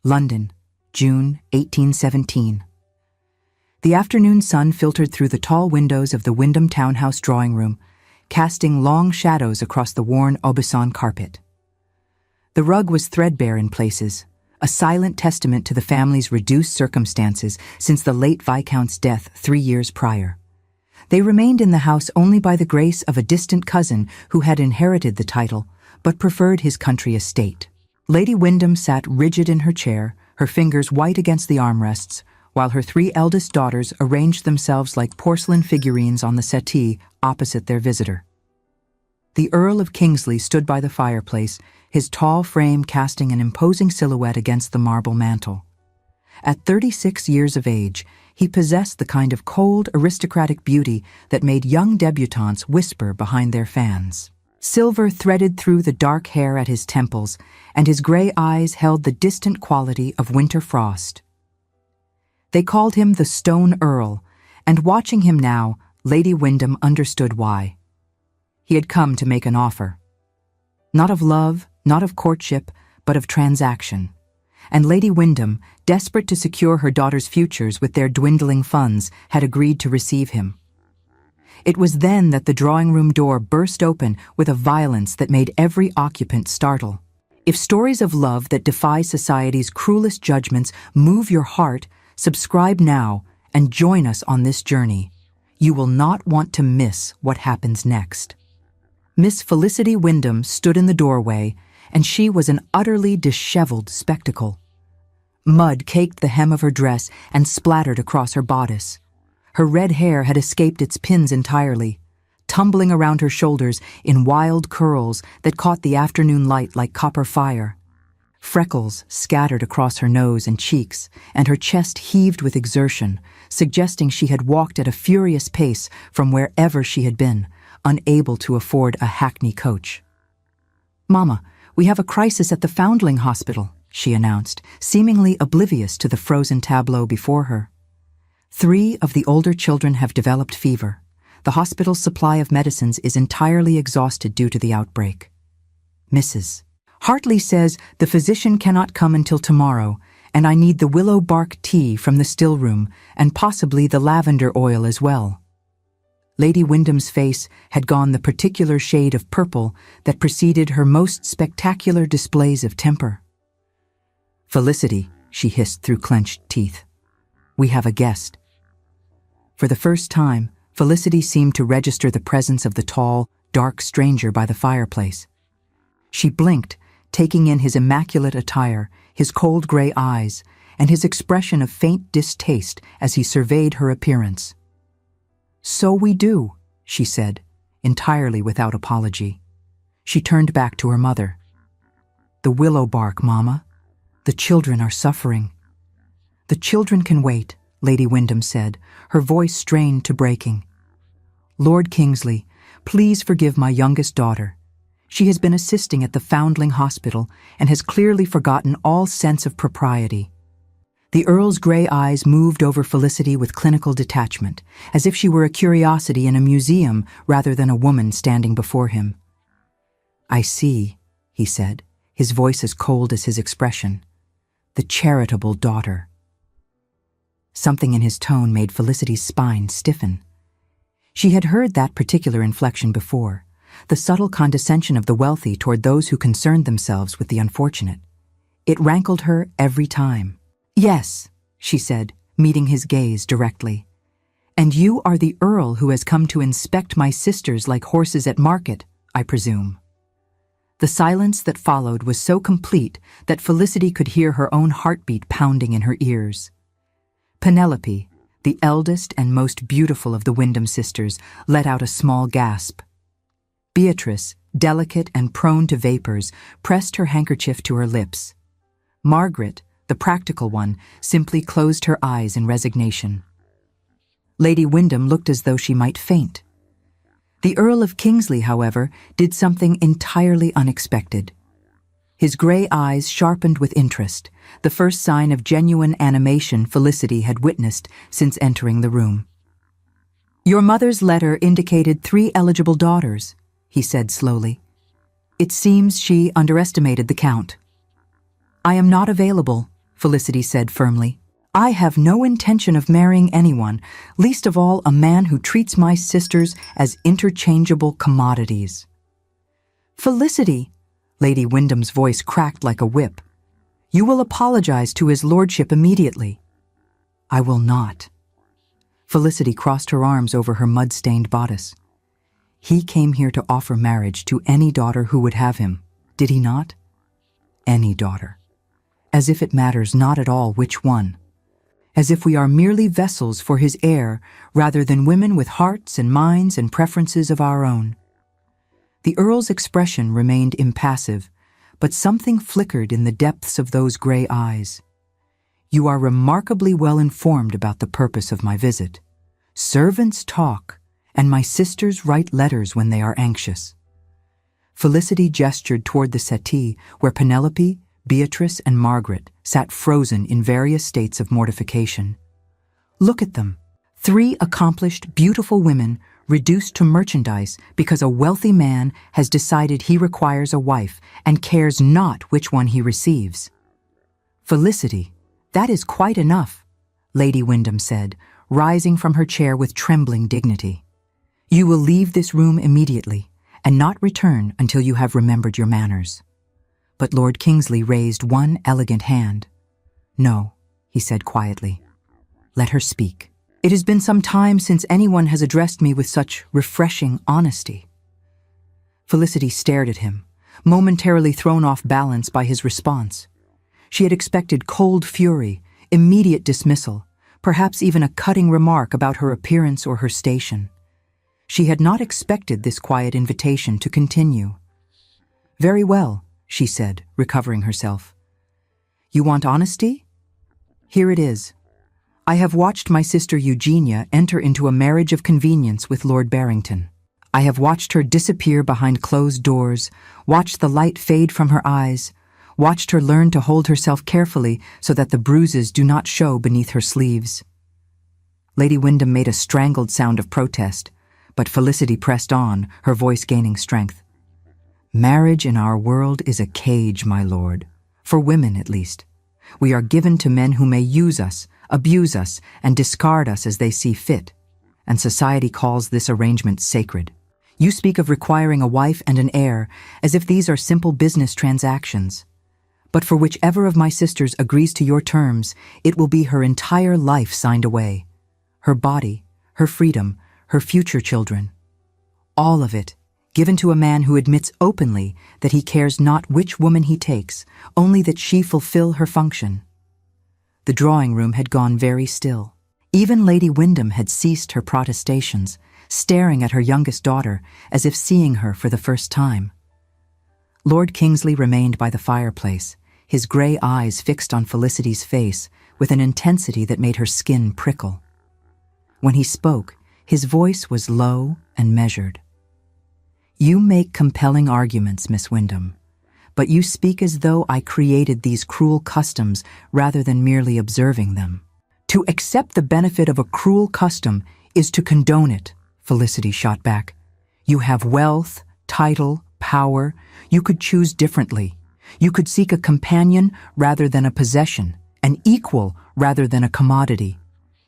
London, June 1817. The afternoon sun filtered through the tall windows of the Wyndham townhouse drawing room, casting long shadows across the worn Aubusson carpet. The rug was threadbare in places, a silent testament to the family's reduced circumstances since the late Viscount's death 3 years prior. They remained in the house only by the grace of a distant cousin who had inherited the title, but preferred his country estate. Lady Wyndham sat rigid in her chair, her fingers white against the armrests, while her 3 eldest daughters arranged themselves like porcelain figurines on the settee opposite their visitor. The Earl of Kingsley stood by the fireplace, his tall frame casting an imposing silhouette against the marble mantel. At 36 years of age, he possessed the kind of cold, aristocratic beauty that made young debutantes whisper behind their fans. Silver threaded through the dark hair at his temples, and his gray eyes held the distant quality of winter frost. They called him the Stone Earl, and watching him now, Lady Wyndham understood why. He had come to make an offer. Not of love, not of courtship, but of transaction. And Lady Wyndham, desperate to secure her daughters' futures with their dwindling funds, had agreed to receive him. It was then that the drawing-room door burst open with a violence that made every occupant startle. If stories of love that defy society's cruelest judgments move your heart, subscribe now and join us on this journey. You will not want to miss what happens next. Miss Felicity Wyndham stood in the doorway, and she was an utterly disheveled spectacle. Mud caked the hem of her dress and splattered across her bodice. Her red hair had escaped its pins entirely, tumbling around her shoulders in wild curls that caught the afternoon light like copper fire. Freckles scattered across her nose and cheeks, and her chest heaved with exertion, suggesting she had walked at a furious pace from wherever she had been, unable to afford a hackney coach. "Mama, we have a crisis at the Foundling Hospital," she announced, seemingly oblivious to the frozen tableau before her. 3 of the older children have developed fever. The hospital's supply of medicines is entirely exhausted due to the outbreak. Mrs. Hartley says the physician cannot come until tomorrow, and I need the willow bark tea from the still room and possibly the lavender oil as well. Lady Wyndham's face had gone the particular shade of purple that preceded her most spectacular displays of temper. "Felicity," she hissed through clenched teeth, "we have a guest." For the first time, Felicity seemed to register the presence of the tall, dark stranger by the fireplace. She blinked, taking in his immaculate attire, his cold gray eyes, and his expression of faint distaste as he surveyed her appearance. "So we do," she said, entirely without apology. She turned back to her mother. "The willow bark, Mama. The children are suffering." "The children can wait," Lady Wyndham said, her voice strained to breaking. "Lord Kingsley, please forgive my youngest daughter. She has been assisting at the Foundling Hospital and has clearly forgotten all sense of propriety." The Earl's gray eyes moved over Felicity with clinical detachment, as if she were a curiosity in a museum rather than a woman standing before him. "I see," he said, his voice as cold as his expression. "The charitable daughter." Something in his tone made Felicity's spine stiffen. She had heard that particular inflection before, the subtle condescension of the wealthy toward those who concerned themselves with the unfortunate. It rankled her every time. "Yes," she said, meeting his gaze directly. "And you are the Earl who has come to inspect my sisters like horses at market, I presume." The silence that followed was so complete that Felicity could hear her own heartbeat pounding in her ears. Penelope, the eldest and most beautiful of the Wyndham sisters, let out a small gasp. Beatrice, delicate and prone to vapors, pressed her handkerchief to her lips. Margaret, the practical one, simply closed her eyes in resignation. Lady Wyndham looked as though she might faint. The Earl of Kingsley, however, did something entirely unexpected. His gray eyes sharpened with interest, the first sign of genuine animation Felicity had witnessed since entering the room. "Your mother's letter indicated 3 eligible daughters," he said slowly. "It seems she underestimated the count." "I am not available," Felicity said firmly. "I have no intention of marrying anyone, least of all a man who treats my sisters as interchangeable commodities." "Felicity," Lady Wyndham's voice cracked like a whip, "you will apologize to his lordship immediately." "I will not." Felicity crossed her arms over her mud-stained bodice. "He came here to offer marriage to any daughter who would have him, did he not? Any daughter. As if it matters not at all which one. As if we are merely vessels for his heir rather than women with hearts and minds and preferences of our own." The Earl's expression remained impassive, but something flickered in the depths of those gray eyes. "You are remarkably well informed about the purpose of my visit. Servants talk, and my sisters write letters when they are anxious." Felicity gestured toward the settee where Penelope, Beatrice, and Margaret sat frozen in various states of mortification. "Look at them. 3 accomplished, beautiful women reduced to merchandise because a wealthy man has decided he requires a wife and cares not which one he receives." "Felicity, that is quite enough," Lady Wyndham said, rising from her chair with trembling dignity. "You will leave this room immediately and not return until you have remembered your manners." But Lord Kingsley raised one elegant hand. "No," he said quietly. "Let her speak. It has been some time since anyone has addressed me with such refreshing honesty." Felicity stared at him, momentarily thrown off balance by his response. She had expected cold fury, immediate dismissal, perhaps even a cutting remark about her appearance or her station. She had not expected this quiet invitation to continue. "Very well," she said, recovering herself. "You want honesty? Here it is. I have watched my sister Eugenia enter into a marriage of convenience with Lord Barrington. I have watched her disappear behind closed doors, watched the light fade from her eyes, watched her learn to hold herself carefully so that the bruises do not show beneath her sleeves." Lady Wyndham made a strangled sound of protest, but Felicity pressed on, her voice gaining strength. "Marriage in our world is a cage, my lord, for women at least. We are given to men who may use us, abuse us, and discard us as they see fit, and society calls this arrangement sacred. You speak of requiring a wife and an heir as if these are simple business transactions. But for whichever of my sisters agrees to your terms, it will be her entire life signed away. Her body, her freedom, her future children. All of it, given to a man who admits openly that he cares not which woman he takes, only that she fulfill her function." The drawing room had gone very still. Even Lady Wyndham had ceased her protestations, staring at her youngest daughter as if seeing her for the first time. Lord Kingsley remained by the fireplace, his gray eyes fixed on Felicity's face with an intensity that made her skin prickle. When he spoke, his voice was low and measured. "You make compelling arguments, Miss Wyndham, but you speak as though I created these cruel customs rather than merely observing them." "To accept the benefit of a cruel custom is to condone it," Felicity shot back. "You have wealth, title, power. You could choose differently. You could seek a companion rather than a possession, an equal rather than a commodity.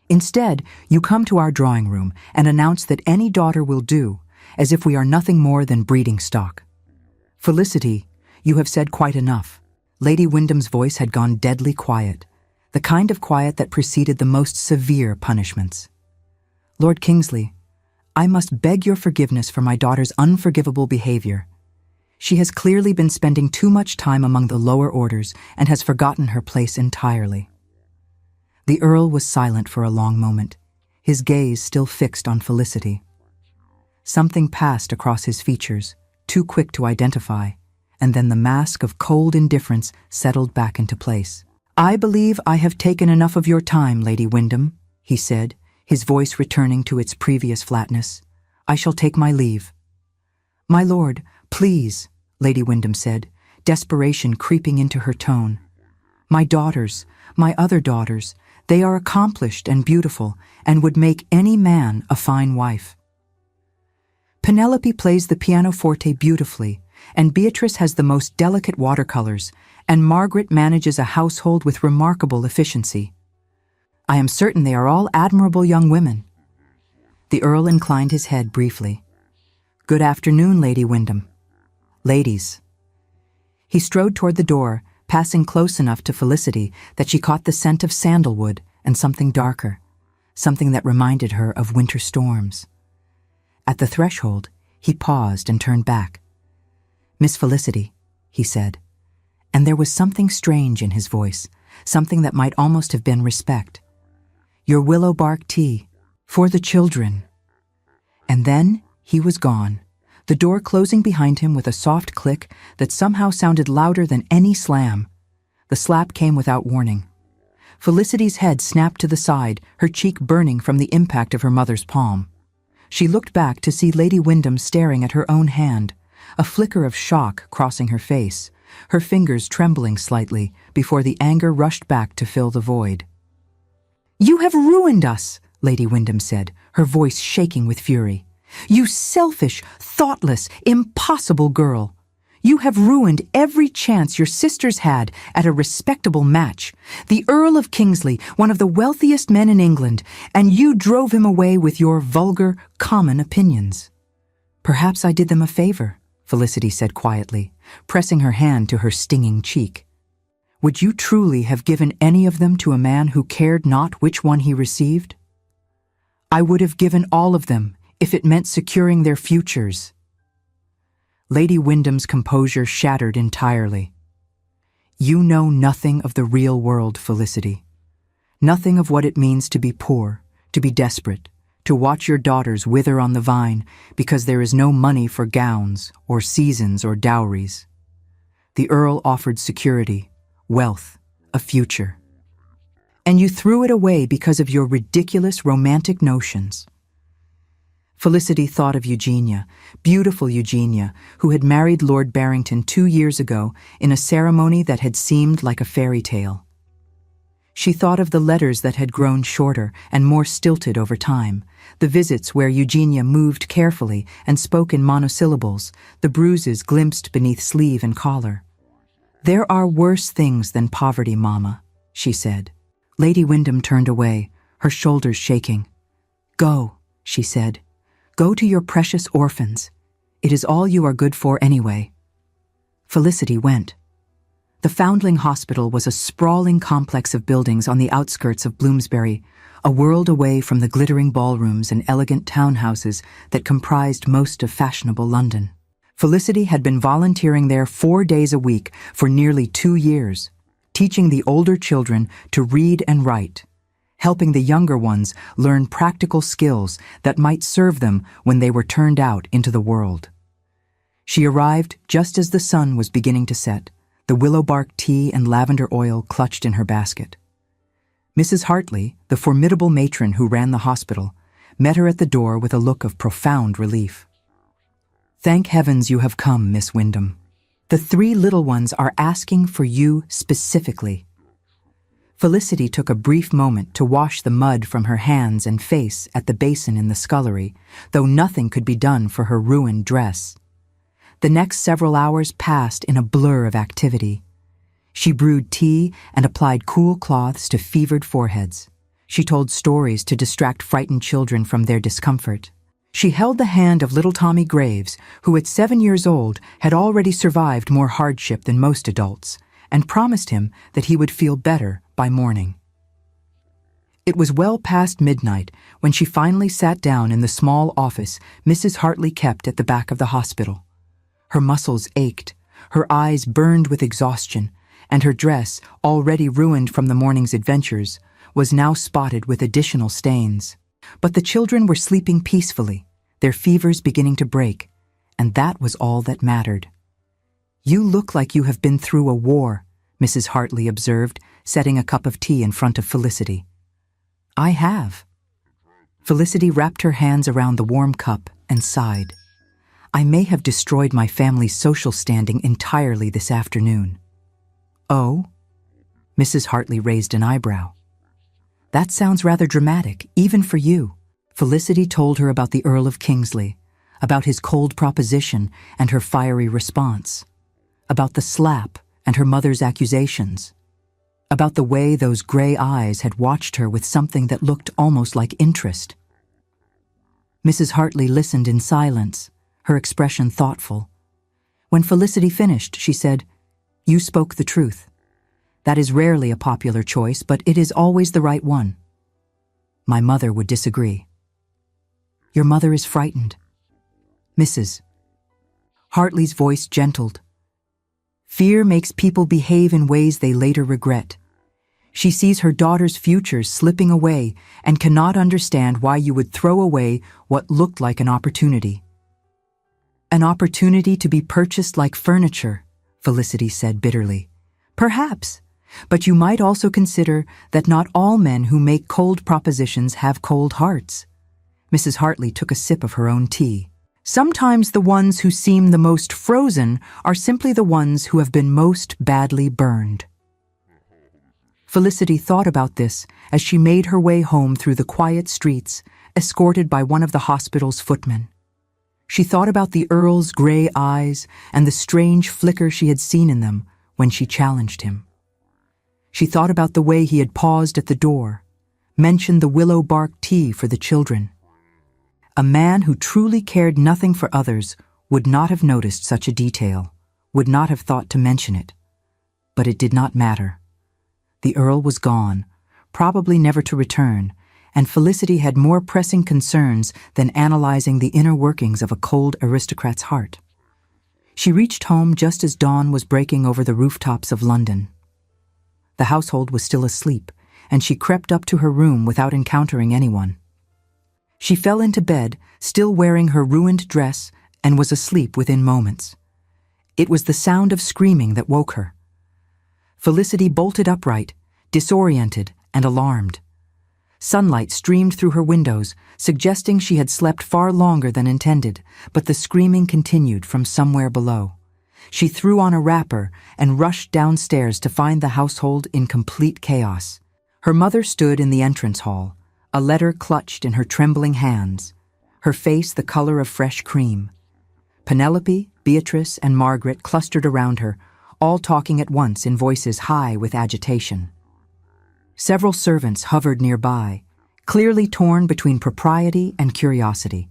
Instead, you come to our drawing room and announce that any daughter will do, as if we are nothing more than breeding stock. Felicity, you have said quite enough." Lady Wyndham's voice had gone deadly quiet, the kind of quiet that preceded the most severe punishments. "Lord Kingsley, I must beg your forgiveness for my daughter's unforgivable behavior. She has clearly been spending too much time among the lower orders and has forgotten her place entirely." The Earl was silent for a long moment, his gaze still fixed on Felicity. Something passed across his features, too quick to identify, and then the mask of cold indifference settled back into place. "I believe I have taken enough of your time, Lady Wyndham," he said, his voice returning to its previous flatness. "I shall take my leave." "My lord, please," Lady Wyndham said, desperation creeping into her tone. "My daughters, my other daughters, they are accomplished and beautiful, and would make any man a fine wife. Penelope plays the pianoforte beautifully, and Beatrice has the most delicate watercolors, and Margaret manages a household with remarkable efficiency. I am certain they are all admirable young women." The Earl inclined his head briefly. "Good afternoon, Lady Wyndham." "Ladies." He strode toward the door, passing close enough to Felicity that she caught the scent of sandalwood and something darker, something that reminded her of winter storms. At the threshold, he paused and turned back. "Miss Felicity," he said, and there was something strange in his voice, something that might almost have been respect. "Your willow bark tea, for the children." And then he was gone, the door closing behind him with a soft click that somehow sounded louder than any slam. The slap came without warning. Felicity's head snapped to the side, her cheek burning from the impact of her mother's palm. She looked back to see Lady Wyndham staring at her own hand, a flicker of shock crossing her face, her fingers trembling slightly before the anger rushed back to fill the void. "You have ruined us," Lady Wyndham said, her voice shaking with fury. "You selfish, thoughtless, impossible girl. You have ruined every chance your sisters had at a respectable match. The Earl of Kingsley, one of the wealthiest men in England, and you drove him away with your vulgar, common opinions." "Perhaps I did them a favor," Felicity said quietly, pressing her hand to her stinging cheek. "Would you truly have given any of them to a man who cared not which one he received?" "I would have given all of them, if it meant securing their futures." Lady Wyndham's composure shattered entirely. "You know nothing of the real world, Felicity. Nothing of what it means to be poor, to be desperate, to watch your daughters wither on the vine because there is no money for gowns or seasons or dowries. The Earl offered security, wealth, a future. And you threw it away because of your ridiculous romantic notions." Felicity thought of Eugenia, beautiful Eugenia, who had married Lord Barrington 2 years ago in a ceremony that had seemed like a fairy tale. She thought of the letters that had grown shorter and more stilted over time, the visits where Eugenia moved carefully and spoke in monosyllables, the bruises glimpsed beneath sleeve and collar. "There are worse things than poverty, Mama," she said. Lady Wyndham turned away, her shoulders shaking. "Go," she said. "Go to your precious orphans. It is all you are good for anyway." Felicity went. The Foundling Hospital was a sprawling complex of buildings on the outskirts of Bloomsbury, a world away from the glittering ballrooms and elegant townhouses that comprised most of fashionable London. Felicity had been volunteering there 4 days a week for nearly 2 years, teaching the older children to read and write, helping the younger ones learn practical skills that might serve them when they were turned out into the world. She arrived just as the sun was beginning to set, the willow bark tea and lavender oil clutched in her basket. Mrs. Hartley, the formidable matron who ran the hospital, met her at the door with a look of profound relief. "Thank heavens you have come, Miss Wyndham. The 3 little ones are asking for you specifically." Felicity took a brief moment to wash the mud from her hands and face at the basin in the scullery, though nothing could be done for her ruined dress. The next several hours passed in a blur of activity. She brewed tea and applied cool cloths to fevered foreheads. She told stories to distract frightened children from their discomfort. She held the hand of little Tommy Graves, who at 7 years old had already survived more hardship than most adults, and promised him that he would feel better by morning. It was well past midnight when she finally sat down in the small office Mrs. Hartley kept at the back of the hospital. Her muscles ached, her eyes burned with exhaustion, and her dress, already ruined from the morning's adventures, was now spotted with additional stains. But the children were sleeping peacefully, their fevers beginning to break, and that was all that mattered. "You look like you have been through a war," Mrs. Hartley observed, setting a cup of tea in front of Felicity. "I have." Felicity wrapped her hands around the warm cup and sighed. "I may have destroyed my family's social standing entirely this afternoon." "Oh?" Mrs. Hartley raised an eyebrow. "That sounds rather dramatic, even for you." Felicity told her about the Earl of Kingsley, about his cold proposition and her fiery response, about the slap and her mother's accusations, about the way those gray eyes had watched her with something that looked almost like interest. Mrs. Hartley listened in silence, her expression thoughtful. When Felicity finished, she said, "You spoke the truth. That is rarely a popular choice, but it is always the right one. My mother would disagree." "Your mother is frightened." Mrs. Hartley's voice gentled. "Fear makes people behave in ways they later regret. She sees her daughter's future slipping away and cannot understand why you would throw away what looked like an opportunity." "An opportunity to be purchased like furniture," Felicity said bitterly. "Perhaps, but you might also consider that not all men who make cold propositions have cold hearts." Mrs. Hartley took a sip of her own tea. "Sometimes the ones who seem the most frozen are simply the ones who have been most badly burned." Felicity thought about this as she made her way home through the quiet streets, escorted by one of the hospital's footmen. She thought about the Earl's gray eyes and the strange flicker she had seen in them when she challenged him. She thought about the way he had paused at the door, mentioned the willow bark tea for the children. A man who truly cared nothing for others would not have noticed such a detail, would not have thought to mention it. But it did not matter. The Earl was gone, probably never to return, and Felicity had more pressing concerns than analyzing the inner workings of a cold aristocrat's heart. She reached home just as dawn was breaking over the rooftops of London. The household was still asleep, and she crept up to her room without encountering anyone. She fell into bed, still wearing her ruined dress, and was asleep within moments. It was the sound of screaming that woke her. Felicity bolted upright, disoriented and alarmed. Sunlight streamed through her windows, suggesting she had slept far longer than intended, but the screaming continued from somewhere below. She threw on a wrapper and rushed downstairs to find the household in complete chaos. Her mother stood in the entrance hall, a letter clutched in her trembling hands, her face the color of fresh cream. Penelope, Beatrice, and Margaret clustered around her, all talking at once in voices high with agitation. Several servants hovered nearby, clearly torn between propriety and curiosity.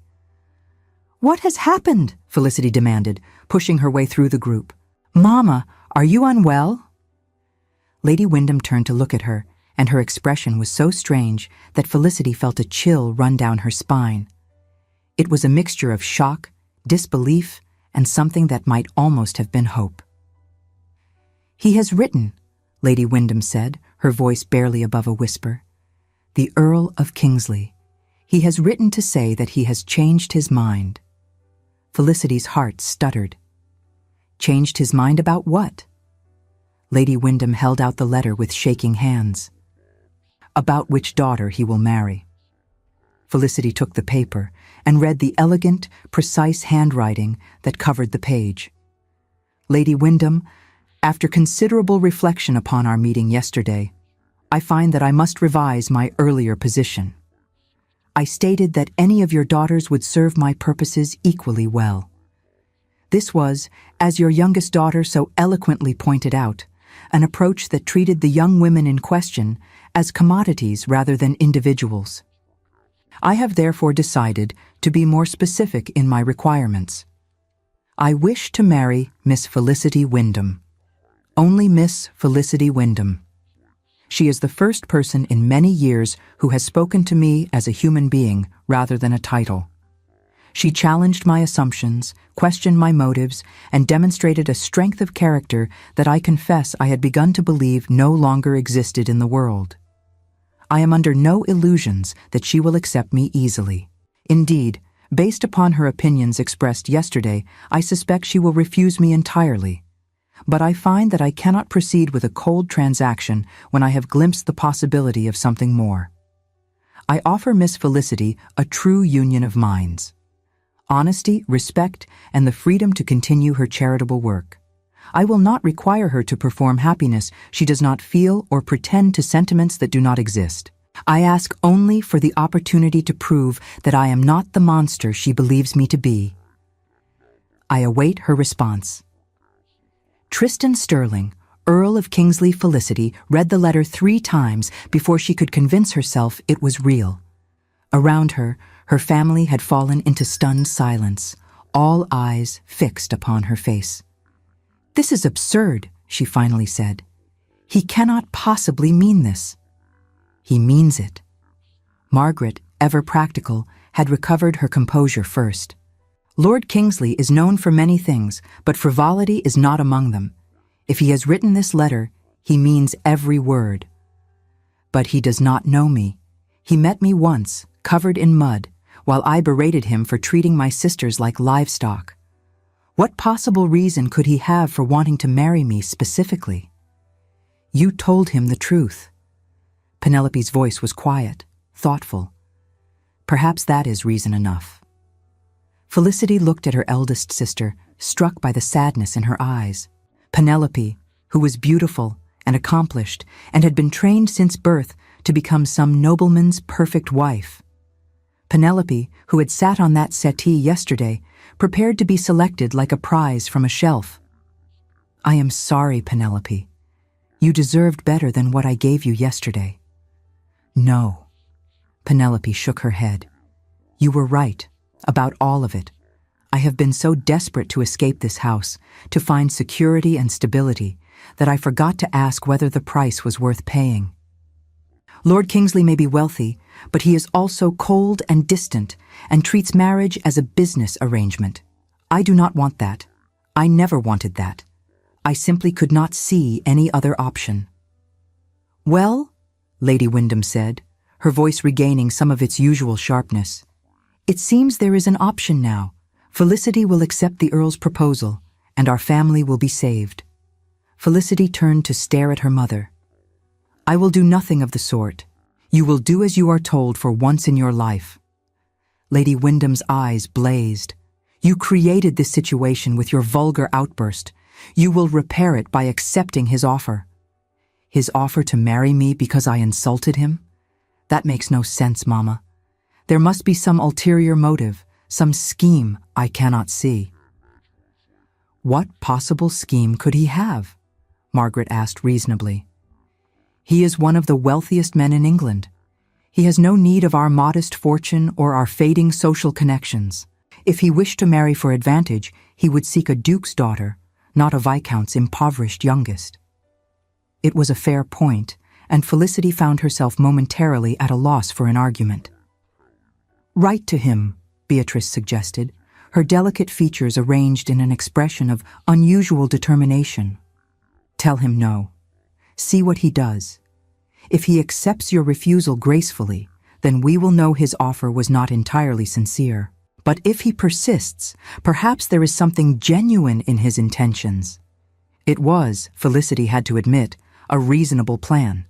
"What has happened?" Felicity demanded, pushing her way through the group. "Mama, are you unwell?" Lady Wyndham turned to look at her, and her expression was so strange that Felicity felt a chill run down her spine. It was a mixture of shock, disbelief, and something that might almost have been hope. "He has written," Lady Wyndham said, her voice barely above a whisper. "The Earl of Kingsley. He has written to say that he has changed his mind." Felicity's heart stuttered. Changed his mind about what? Lady Wyndham held out the letter with shaking hands. "About which daughter he will marry." Felicity took the paper and read the elegant, precise handwriting that covered the page. "Lady Wyndham, after considerable reflection upon our meeting yesterday, I find that I must revise my earlier position. I stated that any of your daughters would serve my purposes equally well. This was, as your youngest daughter so eloquently pointed out, an approach that treated the young women in question as commodities rather than individuals. I have therefore decided to be more specific in my requirements. I wish to marry Miss Felicity Wyndham. Only Miss Felicity Wyndham. She is the first person in many years who has spoken to me as a human being rather than a title. She challenged my assumptions, questioned my motives, and demonstrated a strength of character that I confess I had begun to believe no longer existed in the world. I am under no illusions that she will accept me easily. Indeed, based upon her opinions expressed yesterday, I suspect she will refuse me entirely. But I find that I cannot proceed with a cold transaction when I have glimpsed the possibility of something more. I offer Miss Felicity a true union of minds. Honesty, respect, and the freedom to continue her charitable work. I will not require her to perform happiness she does not feel or pretend to sentiments that do not exist. I ask only for the opportunity to prove that I am not the monster she believes me to be. I await her response. Tristan Sterling, Earl of Kingsley Felicity, read the letter 3 times before she could convince herself it was real. Around her, her family had fallen into stunned silence, all eyes fixed upon her face. "This is absurd," she finally said. "He cannot possibly mean this." "He means it." Margaret, ever practical, had recovered her composure first. "Lord Kingsley is known for many things, but frivolity is not among them. If he has written this letter, he means every word. But he does not know me. He met me once, covered in mud, while I berated him for treating my sisters like livestock. What possible reason could he have for wanting to marry me specifically?" "You told him the truth." Penelope's voice was quiet, thoughtful. "Perhaps that is reason enough." Felicity looked at her eldest sister, struck by the sadness in her eyes. Penelope, who was beautiful and accomplished and had been trained since birth to become some nobleman's perfect wife. Penelope, who had sat on that settee yesterday, prepared to be selected like a prize from a shelf. "I am sorry, Penelope. You deserved better than what I gave you yesterday." "No." Penelope shook her head. "You were right, about all of it. I have been so desperate to escape this house, to find security and stability, that I forgot to ask whether the price was worth paying. Lord Kingsley may be wealthy, but he is also cold and distant and treats marriage as a business arrangement. I do not want that. I never wanted that. I simply could not see any other option." "Well," Lady Wyndham said, her voice regaining some of its usual sharpness, "it seems there is an option now. Felicity will accept the Earl's proposal, and our family will be saved." Felicity turned to stare at her mother. "I will do nothing of the sort. You will do as you are told for once in your life." Lady Wyndham's eyes blazed. "You created this situation with your vulgar outburst. You will repair it by accepting his offer." "His offer to marry me because I insulted him? That makes no sense, Mama. There must be some ulterior motive, some scheme I cannot see." "What possible scheme could he have?" Margaret asked reasonably. "He is one of the wealthiest men in England. He has no need of our modest fortune or our fading social connections. If he wished to marry for advantage, he would seek a duke's daughter, not a viscount's impoverished youngest." It was a fair point, and Felicity found herself momentarily at a loss for an argument. "Write to him," Beatrice suggested, her delicate features arranged in an expression of unusual determination. "Tell him no. See what he does. If he accepts your refusal gracefully, then we will know his offer was not entirely sincere. But if he persists, perhaps there is something genuine in his intentions." It was, Felicity had to admit, a reasonable plan.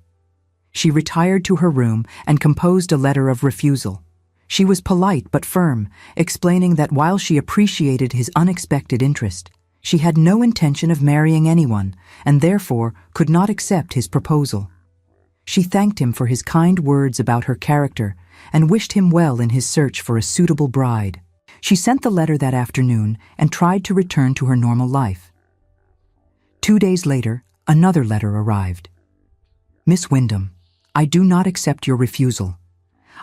She retired to her room and composed a letter of refusal. She was polite but firm, explaining that while she appreciated his unexpected interest, she had no intention of marrying anyone and therefore could not accept his proposal. She thanked him for his kind words about her character and wished him well in his search for a suitable bride. She sent the letter that afternoon and tried to return to her normal life. 2 days later, another letter arrived. "Miss Wyndham, I do not accept your refusal.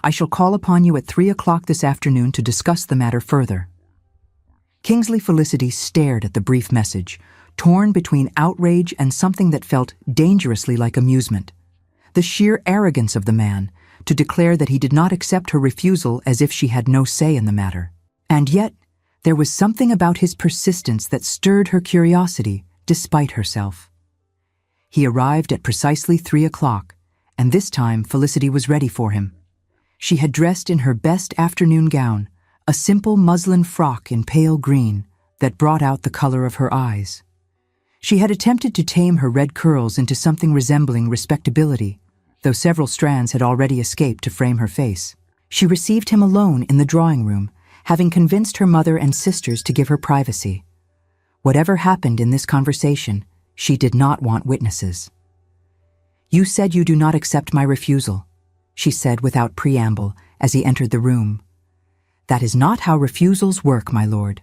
I shall call upon you at 3 o'clock this afternoon to discuss the matter further." Kingsley Felicity stared at the brief message, torn between outrage and something that felt dangerously like amusement. The sheer arrogance of the man, to declare that he did not accept her refusal as if she had no say in the matter. And yet, there was something about his persistence that stirred her curiosity, despite herself. He arrived at precisely 3 o'clock, and this time Felicity was ready for him. She had dressed in her best afternoon gown, a simple muslin frock in pale green that brought out the color of her eyes. She had attempted to tame her red curls into something resembling respectability, though several strands had already escaped to frame her face. She received him alone in the drawing room, having convinced her mother and sisters to give her privacy. Whatever happened in this conversation, she did not want witnesses. "You said you do not accept my refusal. she said without preamble as he entered the room. "That is not how refusals work, my lord."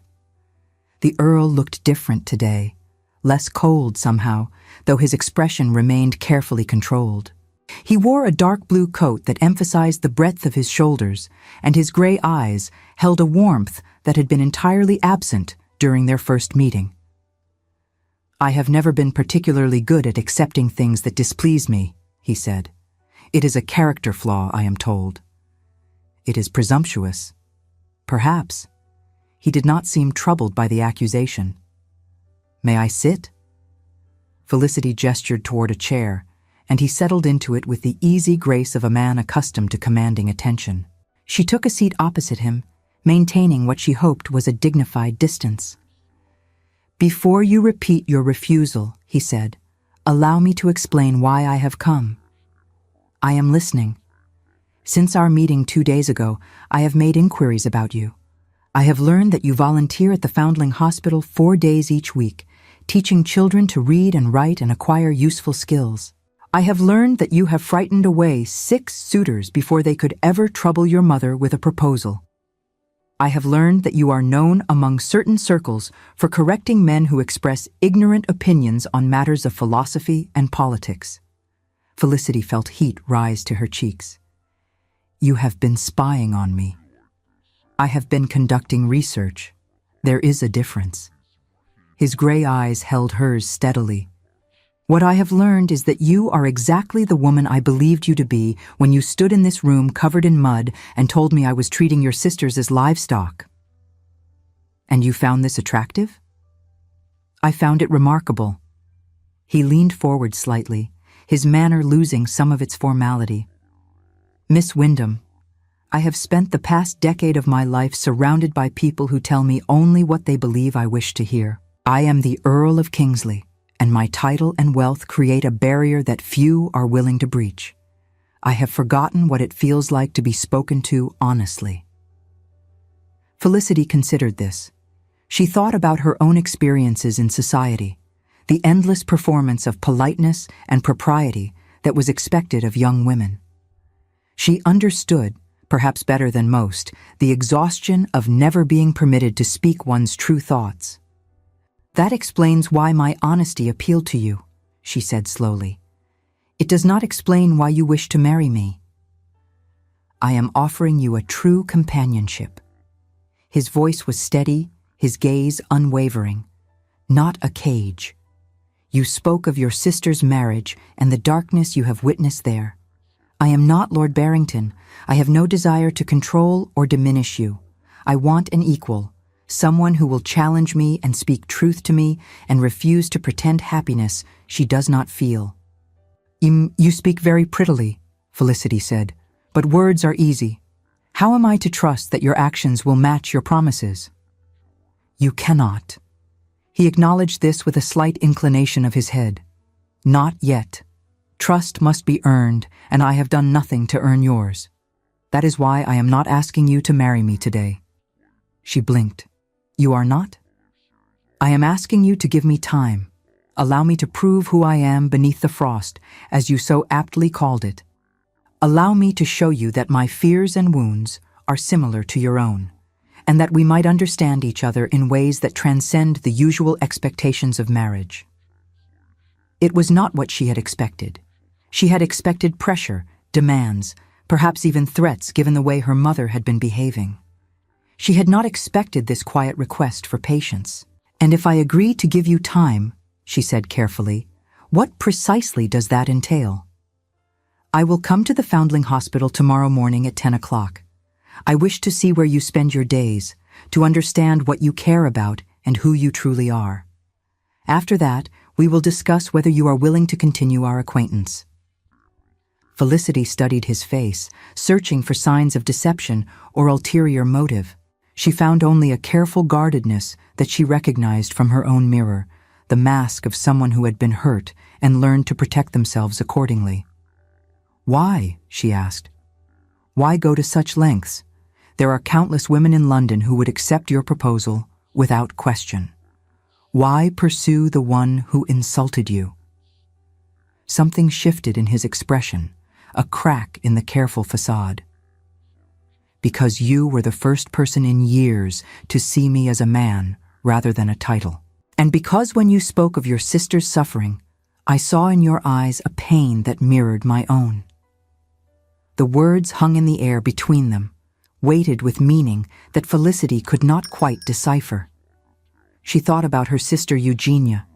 The Earl looked different today, less cold somehow, though his expression remained carefully controlled. He wore a dark blue coat that emphasized the breadth of his shoulders, and his gray eyes held a warmth that had been entirely absent during their first meeting. "I have never been particularly good at accepting things that displease me," he said. "It is a character flaw, I am told." "It is presumptuous." "Perhaps." He did not seem troubled by the accusation. "May I sit?" Felicity gestured toward a chair, and he settled into it with the easy grace of a man accustomed to commanding attention. She took a seat opposite him, maintaining what she hoped was a dignified distance. "Before you repeat your refusal," he said, "allow me to explain why I have come." "I am listening. Since our meeting 2 days ago, I have made inquiries about you. I have learned that you volunteer at the Foundling Hospital 4 days each week, teaching children to read and write and acquire useful skills. I have learned that you have frightened away 6 suitors before they could ever trouble your mother with a proposal. I have learned that you are known among certain circles for correcting men who express ignorant opinions on matters of philosophy and politics." Felicity felt heat rise to her cheeks. "You have been spying on me." "I have been conducting research. There is a difference." His gray eyes held hers steadily. "What I have learned is that you are exactly the woman I believed you to be when you stood in this room covered in mud and told me I was treating your sisters as livestock." "And you found this attractive?" "I found it remarkable." He leaned forward slightly, his manner losing some of its formality. "Miss Wyndham, I have spent the past decade of my life surrounded by people who tell me only what they believe I wish to hear. I am the Earl of Kingsley, and my title and wealth create a barrier that few are willing to breach. I have forgotten what it feels like to be spoken to honestly." Felicity considered this. She thought about her own experiences in society, the endless performance of politeness and propriety that was expected of young women. She understood, perhaps better than most, the exhaustion of never being permitted to speak one's true thoughts. "That explains why my honesty appealed to you," she said slowly. "It does not explain why you wish to marry me. I am offering you a true companionship." His voice was steady, his gaze unwavering. "Not a cage. You spoke of your sister's marriage and the darkness you have witnessed there. I am not Lord Barrington. I have no desire to control or diminish you. I want an equal, someone who will challenge me and speak truth to me and refuse to pretend happiness she does not feel." You speak very prettily," Felicity said, "but words are easy. How am I to trust that your actions will match your promises?" "You cannot." He acknowledged this with a slight inclination of his head. "Not yet. Trust must be earned, and I have done nothing to earn yours. That is why I am not asking you to marry me today." She blinked. "You are not?" "I am asking you to give me time. Allow me to prove who I am beneath the frost, as you so aptly called it. Allow me to show you that my fears and wounds are similar to your own, and that we might understand each other in ways that transcend the usual expectations of marriage." It was not what she had expected. She had expected pressure, demands, perhaps even threats given the way her mother had been behaving. She had not expected this quiet request for patience. "And if I agree to give you time," she said carefully, "what precisely does that entail?" "I will come to the Foundling Hospital tomorrow morning at 10 o'clock. I wish to see where you spend your days, to understand what you care about and who you truly are. After that, we will discuss whether you are willing to continue our acquaintance." Felicity studied his face, searching for signs of deception or ulterior motive. She found only a careful guardedness that she recognized from her own mirror, the mask of someone who had been hurt and learned to protect themselves accordingly. "Why?" she asked. "Why go to such lengths? There are countless women in London who would accept your proposal without question. Why pursue the one who insulted you?" Something shifted in his expression, a crack in the careful facade. Because you were the first person in years to see me as a man rather than a title. And because when you spoke of your sister's suffering, I saw in your eyes a pain that mirrored my own. The words hung in the air between them, weighted with meaning that Felicity could not quite decipher. She thought about her sister Eugenia,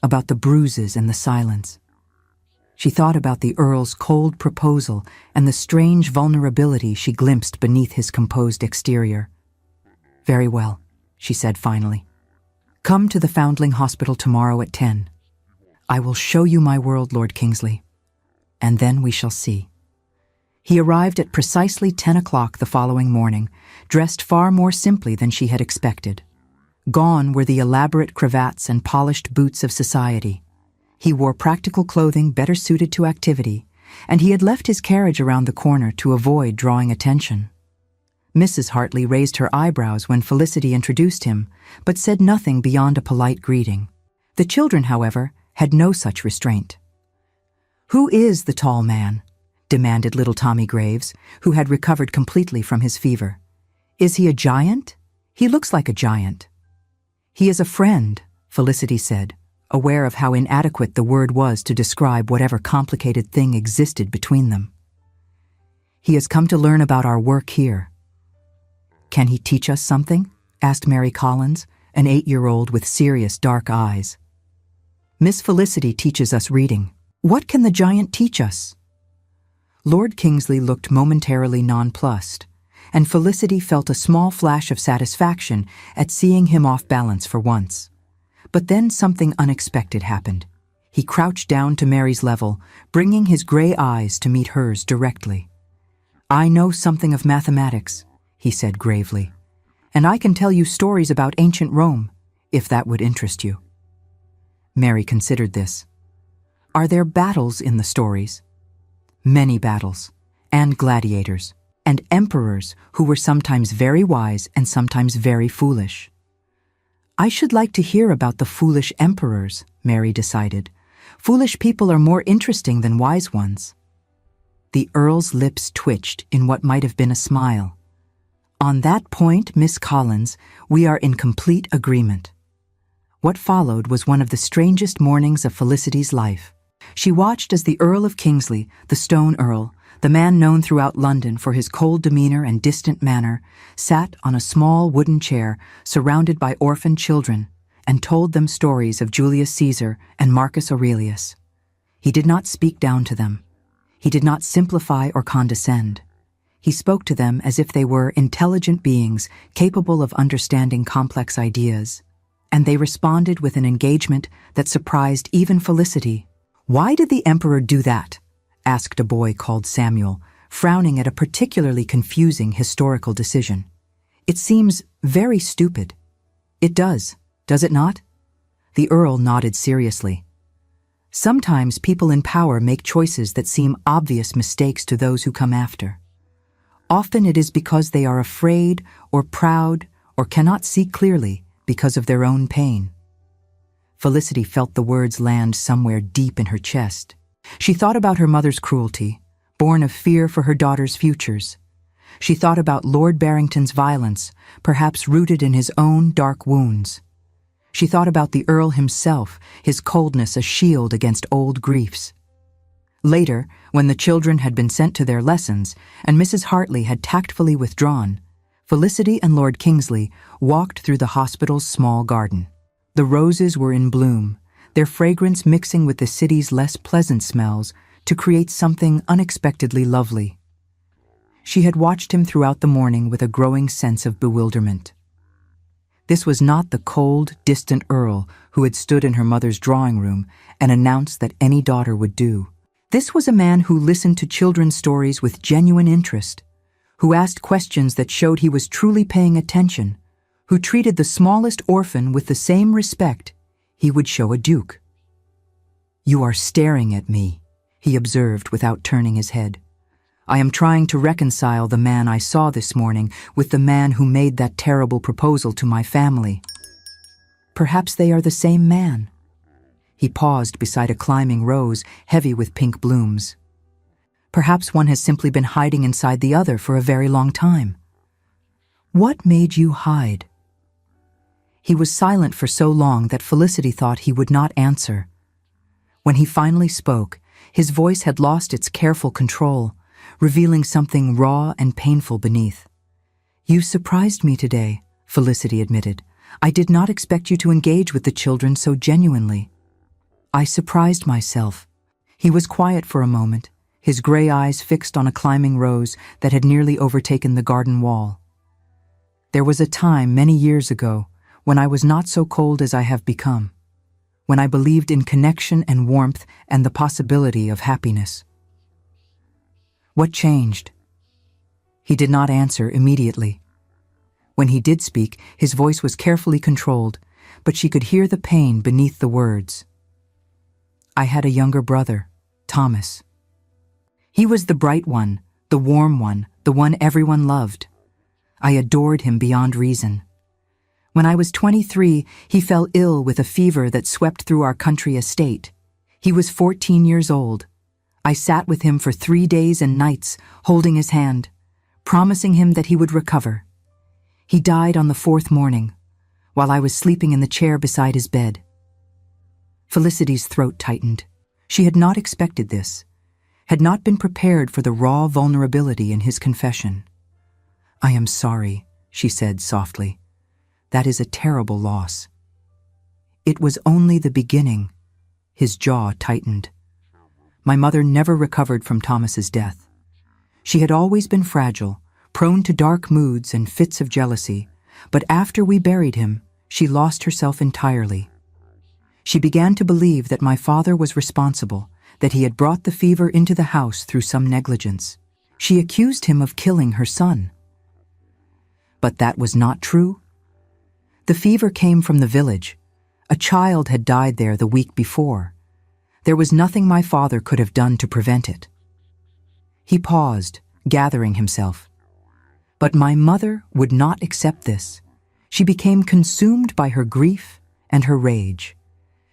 about the bruises and the silence. She thought about the Earl's cold proposal and the strange vulnerability she glimpsed beneath his composed exterior. "Very well," she said finally. "Come to the Foundling Hospital tomorrow at 10. I will show you my world, Lord Kingsley, and then we shall see." He arrived at precisely 10 o'clock the following morning, dressed far more simply than she had expected. Gone were the elaborate cravats and polished boots of society. He wore practical clothing better suited to activity, and he had left his carriage around the corner to avoid drawing attention. Mrs. Hartley raised her eyebrows when Felicity introduced him, but said nothing beyond a polite greeting. The children, however, had no such restraint. "Who is the tall man?" demanded little Tommy Graves, who had recovered completely from his fever. "Is he a giant? He looks like a giant." "He is a friend," Felicity said, aware of how inadequate the word was to describe whatever complicated thing existed between them. "He has come to learn about our work here." "Can he teach us something?" asked Mary Collins, an 8-year-old with serious dark eyes. "Miss Felicity teaches us reading. What can the giant teach us?" Lord Kingsley looked momentarily nonplussed, and Felicity felt a small flash of satisfaction at seeing him off balance for once. But then something unexpected happened. He crouched down to Mary's level, bringing his gray eyes to meet hers directly. "I know something of mathematics," he said gravely, "and I can tell you stories about ancient Rome, if that would interest you." Mary considered this. "Are there battles in the stories?" "Many battles, and gladiators, and emperors who were sometimes very wise and sometimes very foolish." "I should like to hear about the foolish emperors," Mary decided. "Foolish people are more interesting than wise ones." The Earl's lips twitched in what might have been a smile. "On that point, Miss Collins, we are in complete agreement." What followed was one of the strangest mornings of Felicity's life. She watched as the Earl of Kingsley, the Stone Earl, the man known throughout London for his cold demeanor and distant manner, sat on a small wooden chair surrounded by orphaned children and told them stories of Julius Caesar and Marcus Aurelius. He did not speak down to them. He did not simplify or condescend. He spoke to them as if they were intelligent beings capable of understanding complex ideas, and they responded with an engagement that surprised even Felicity. "Why did the emperor do that?" asked a boy called Samuel, frowning at a particularly confusing historical decision. "It seems very stupid." "It does it not?" The Earl nodded seriously. "Sometimes people in power make choices that seem obvious mistakes to those who come after. Often it is because they are afraid or proud or cannot see clearly because of their own pain." Felicity felt the words land somewhere deep in her chest. She thought about her mother's cruelty, born of fear for her daughter's futures. She thought about Lord Barrington's violence, perhaps rooted in his own dark wounds. She thought about the Earl himself, his coldness a shield against old griefs. Later, when the children had been sent to their lessons and Mrs. Hartley had tactfully withdrawn, Felicity and Lord Kingsley walked through the hospital's small garden. The roses were in bloom, their fragrance mixing with the city's less pleasant smells to create something unexpectedly lovely. She had watched him throughout the morning with a growing sense of bewilderment. This was not the cold, distant Earl who had stood in her mother's drawing room and announced that any daughter would do. This was a man who listened to children's stories with genuine interest, who asked questions that showed he was truly paying attention, who treated the smallest orphan with the same respect he would show a duke. "You are staring at me," he observed without turning his head. "I am trying to reconcile the man I saw this morning with the man who made that terrible proposal to my family. Perhaps they are the same man." He paused beside a climbing rose heavy with pink blooms. Perhaps one has simply been hiding inside the other for a very long time. What made you hide? He was silent for so long that Felicity thought he would not answer. When he finally spoke, his voice had lost its careful control, revealing something raw and painful beneath. "You surprised me today," Felicity admitted. "I did not expect you to engage with the children so genuinely." "I surprised myself." He was quiet for a moment, his gray eyes fixed on a climbing rose that had nearly overtaken the garden wall. "There was a time many years ago when I was not so cold as I have become, when I believed in connection and warmth and the possibility of happiness." "What changed?" He did not answer immediately. When he did speak, his voice was carefully controlled, but she could hear the pain beneath the words. "I had a younger brother, Thomas. He was the bright one, the warm one, the one everyone loved. I adored him beyond reason. When I was 23, he fell ill with a fever that swept through our country estate. He was 14 years old. I sat with him for 3 days and nights, holding his hand, promising him that he would recover. He died on the 4th morning, while I was sleeping in the chair beside his bed." Felicity's throat tightened. She had not expected this, had not been prepared for the raw vulnerability in his confession. "I am sorry," she said softly. "That is a terrible loss." "It was only the beginning." His jaw tightened. "My mother never recovered from Thomas's death. She had always been fragile, prone to dark moods and fits of jealousy, but after we buried him, she lost herself entirely. She began to believe that my father was responsible, that he had brought the fever into the house through some negligence. She accused him of killing her son. But that was not true. The fever came from the village. A child had died there the week before. There was nothing my father could have done to prevent it." He paused, gathering himself. But my mother would not accept this. She became consumed by her grief and her rage.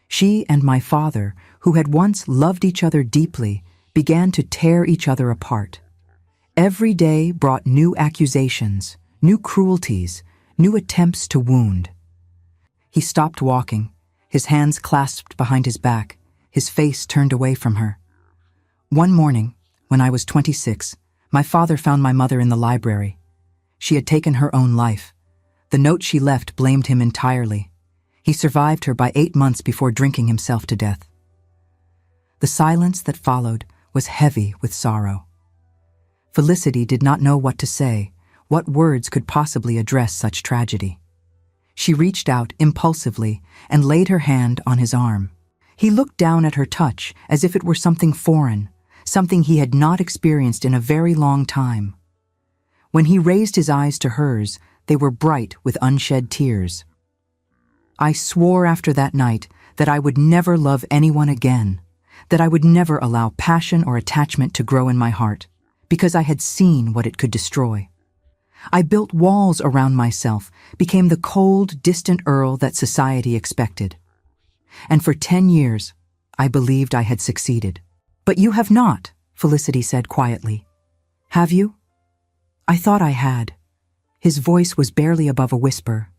She and my father, who had once loved each other deeply, began to tear each other apart. Every day brought new accusations, new cruelties, new attempts to wound. He stopped walking, his hands clasped behind his back, his face turned away from her. "One morning, when I was 26, my father found my mother in the library. She had taken her own life. The note she left blamed him entirely. He survived her by 8 months before drinking himself to death." The silence that followed was heavy with sorrow. Felicity did not know what to say, what words could possibly address such tragedy. She reached out impulsively and laid her hand on his arm. He looked down at her touch as if it were something foreign, something he had not experienced in a very long time. When he raised his eyes to hers, they were bright with unshed tears. "I swore after that night that I would never love anyone again, that I would never allow passion or attachment to grow in my heart, because I had seen what it could destroy. I built walls around myself, became the cold, distant earl that society expected. And for 10 years, I believed I had succeeded." "But you have not," Felicity said quietly. "Have you?" "I thought I had." His voice was barely above a whisper.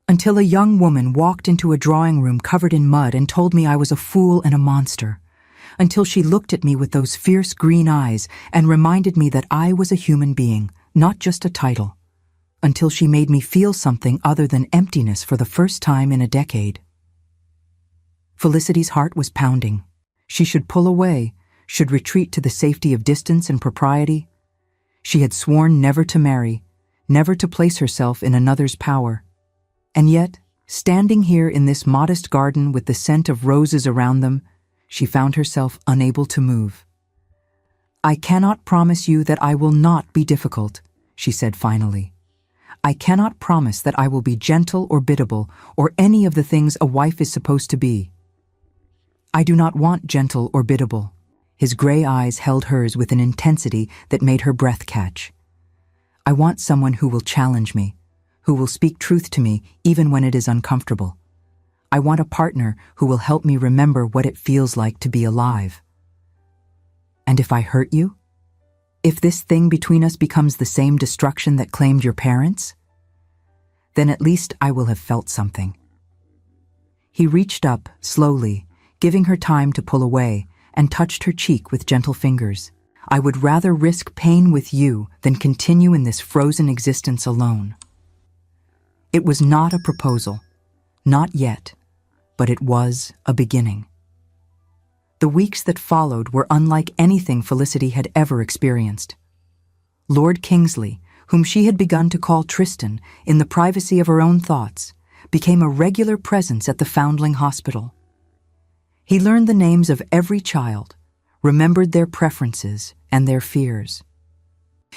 "Until a young woman walked into a drawing room covered in mud and told me I was a fool and a monster. Until she looked at me with those fierce green eyes and reminded me that I was a human being, not just a title. Until she made me feel something other than emptiness for the first time in a decade." Felicity's heart was pounding. She should pull away, should retreat to the safety of distance and propriety. She had sworn never to marry, never to place herself in another's power. And yet, standing here in this modest garden with the scent of roses around them, she found herself unable to move. "I cannot promise you that I will not be difficult," she said finally. "I cannot promise that I will be gentle or biddable or any of the things a wife is supposed to be." "I do not want gentle or biddable." His gray eyes held hers with an intensity that made her breath catch. "I want someone who will challenge me, who will speak truth to me even when it is uncomfortable. I want a partner who will help me remember what it feels like to be alive." "And if I hurt you?" If this thing between us becomes the same destruction that claimed your parents, then at least I will have felt something. He reached up, slowly, giving her time to pull away, and touched her cheek with gentle fingers. I would rather risk pain with you than continue in this frozen existence alone. It was not a proposal, not yet, but it was a beginning. The weeks that followed were unlike anything Felicity had ever experienced. Lord Kingsley, whom she had begun to call Tristan in the privacy of her own thoughts, became a regular presence at the Foundling Hospital. He learned the names of every child, remembered their preferences and their fears.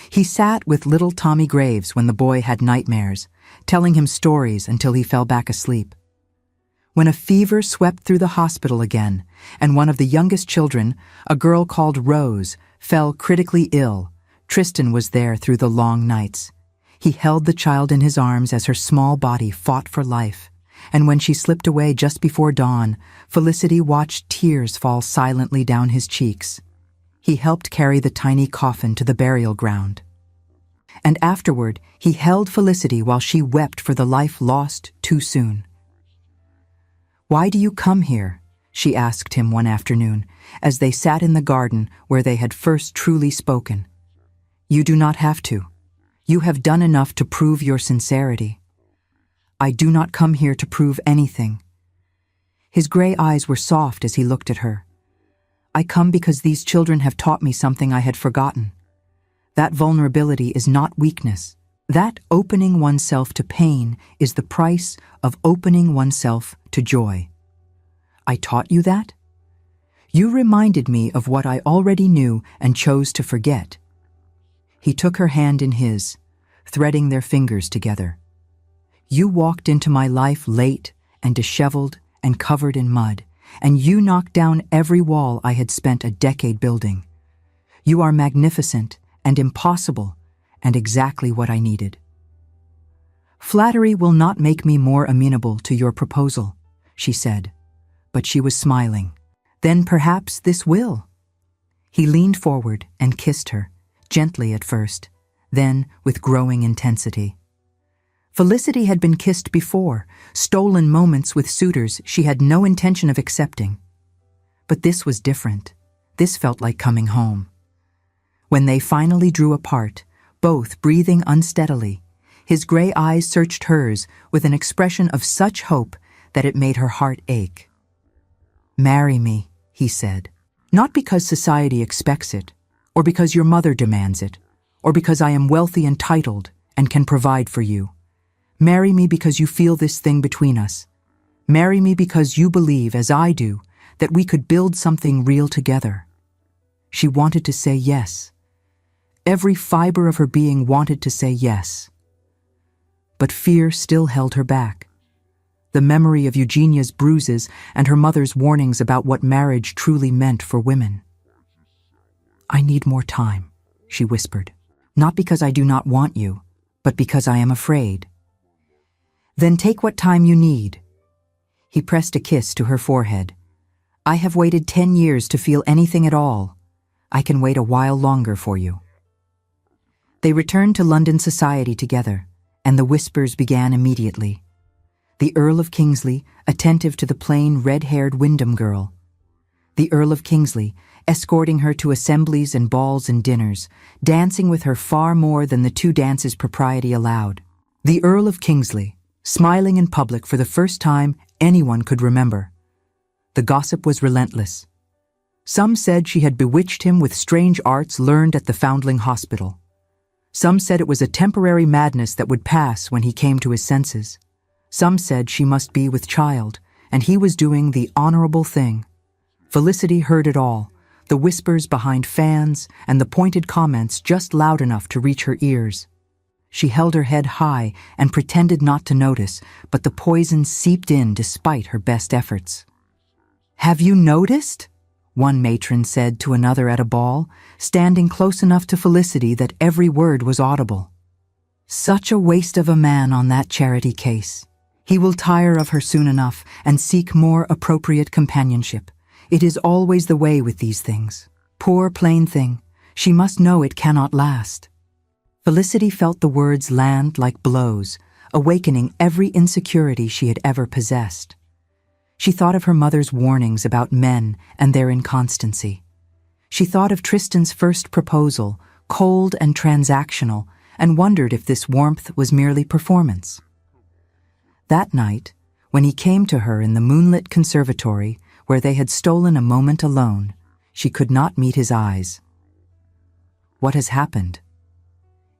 He sat with little Tommy Graves when the boy had nightmares, telling him stories until he fell back asleep. When a fever swept through the hospital again, and one of the youngest children, a girl called Rose, fell critically ill, Tristan was there through the long nights. He held the child in his arms as her small body fought for life, and when she slipped away just before dawn, Felicity watched tears fall silently down his cheeks. He helped carry the tiny coffin to the burial ground. And afterward, he held Felicity while she wept for the life lost too soon. "Why do you come here?" she asked him one afternoon, as they sat in the garden where they had first truly spoken. "You do not have to. You have done enough to prove your sincerity." "I do not come here to prove anything." His gray eyes were soft as he looked at her. "I come because these children have taught me something I had forgotten. That vulnerability is not weakness. That opening oneself to pain is the price of opening oneself to joy. I taught you that? You reminded me of what I already knew and chose to forget." He took her hand in his, threading their fingers together. "You walked into my life late and disheveled and covered in mud, and you knocked down every wall I had spent a decade building. You are magnificent and impossible, and exactly what I needed. Flattery will not make me more amenable to your proposal," she said, but she was smiling. "Then perhaps this will." He leaned forward and kissed her, gently at first, then with growing intensity. Felicity had been kissed before, stolen moments with suitors she had no intention of accepting. But this was different. This felt like coming home. When they finally drew apart, both breathing unsteadily, his gray eyes searched hers with an expression of such hope that it made her heart ache. "Marry me," he said, "not because society expects it, or because your mother demands it, or because I am wealthy and titled and can provide for you. Marry me because you feel this thing between us. Marry me because you believe, as I do, that we could build something real together." She wanted to say yes. Every fiber of her being wanted to say yes. But fear still held her back. The memory of Eugenia's bruises and her mother's warnings about what marriage truly meant for women. "I need more time," she whispered. "Not because I do not want you, but because I am afraid." "Then take what time you need." He pressed a kiss to her forehead. "I have waited 10 years to feel anything at all. I can wait a while longer for you." They returned to London society together, and the whispers began immediately. The Earl of Kingsley, attentive to the plain, red-haired Wyndham girl. The Earl of Kingsley, escorting her to assemblies and balls and dinners, dancing with her far more than the 2 dances propriety allowed. The Earl of Kingsley, smiling in public for the first time anyone could remember. The gossip was relentless. Some said she had bewitched him with strange arts learned at the Foundling Hospital. Some said it was a temporary madness that would pass when he came to his senses. Some said she must be with child, and he was doing the honorable thing. Felicity heard it all, the whispers behind fans and the pointed comments just loud enough to reach her ears. She held her head high and pretended not to notice, but the poison seeped in despite her best efforts. "Have you noticed?" one matron said to another at a ball, standing close enough to Felicity that every word was audible. "Such a waste of a man on that charity case. He will tire of her soon enough and seek more appropriate companionship. It is always the way with these things. Poor plain thing. She must know it cannot last. Felicity felt the words land like blows, awakening every insecurity she had ever possessed. She thought of her mother's warnings about men and their inconstancy. She thought of Tristan's first proposal, cold and transactional, and wondered if this warmth was merely performance. That night, when he came to her in the moonlit conservatory where they had stolen a moment alone, she could not meet his eyes. "What has happened?"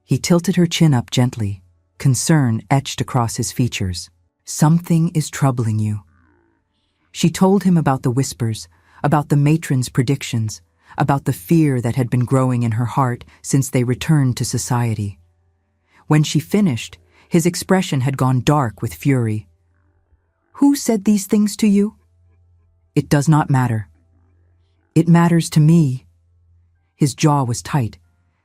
He tilted her chin up gently, concern etched across his features. "Something is troubling you." She told him about the whispers, about the matron's predictions, about the fear that had been growing in her heart since they returned to society. When she finished, his expression had gone dark with fury. "Who said these things to you?" "It does not matter." "It matters to me." His jaw was tight.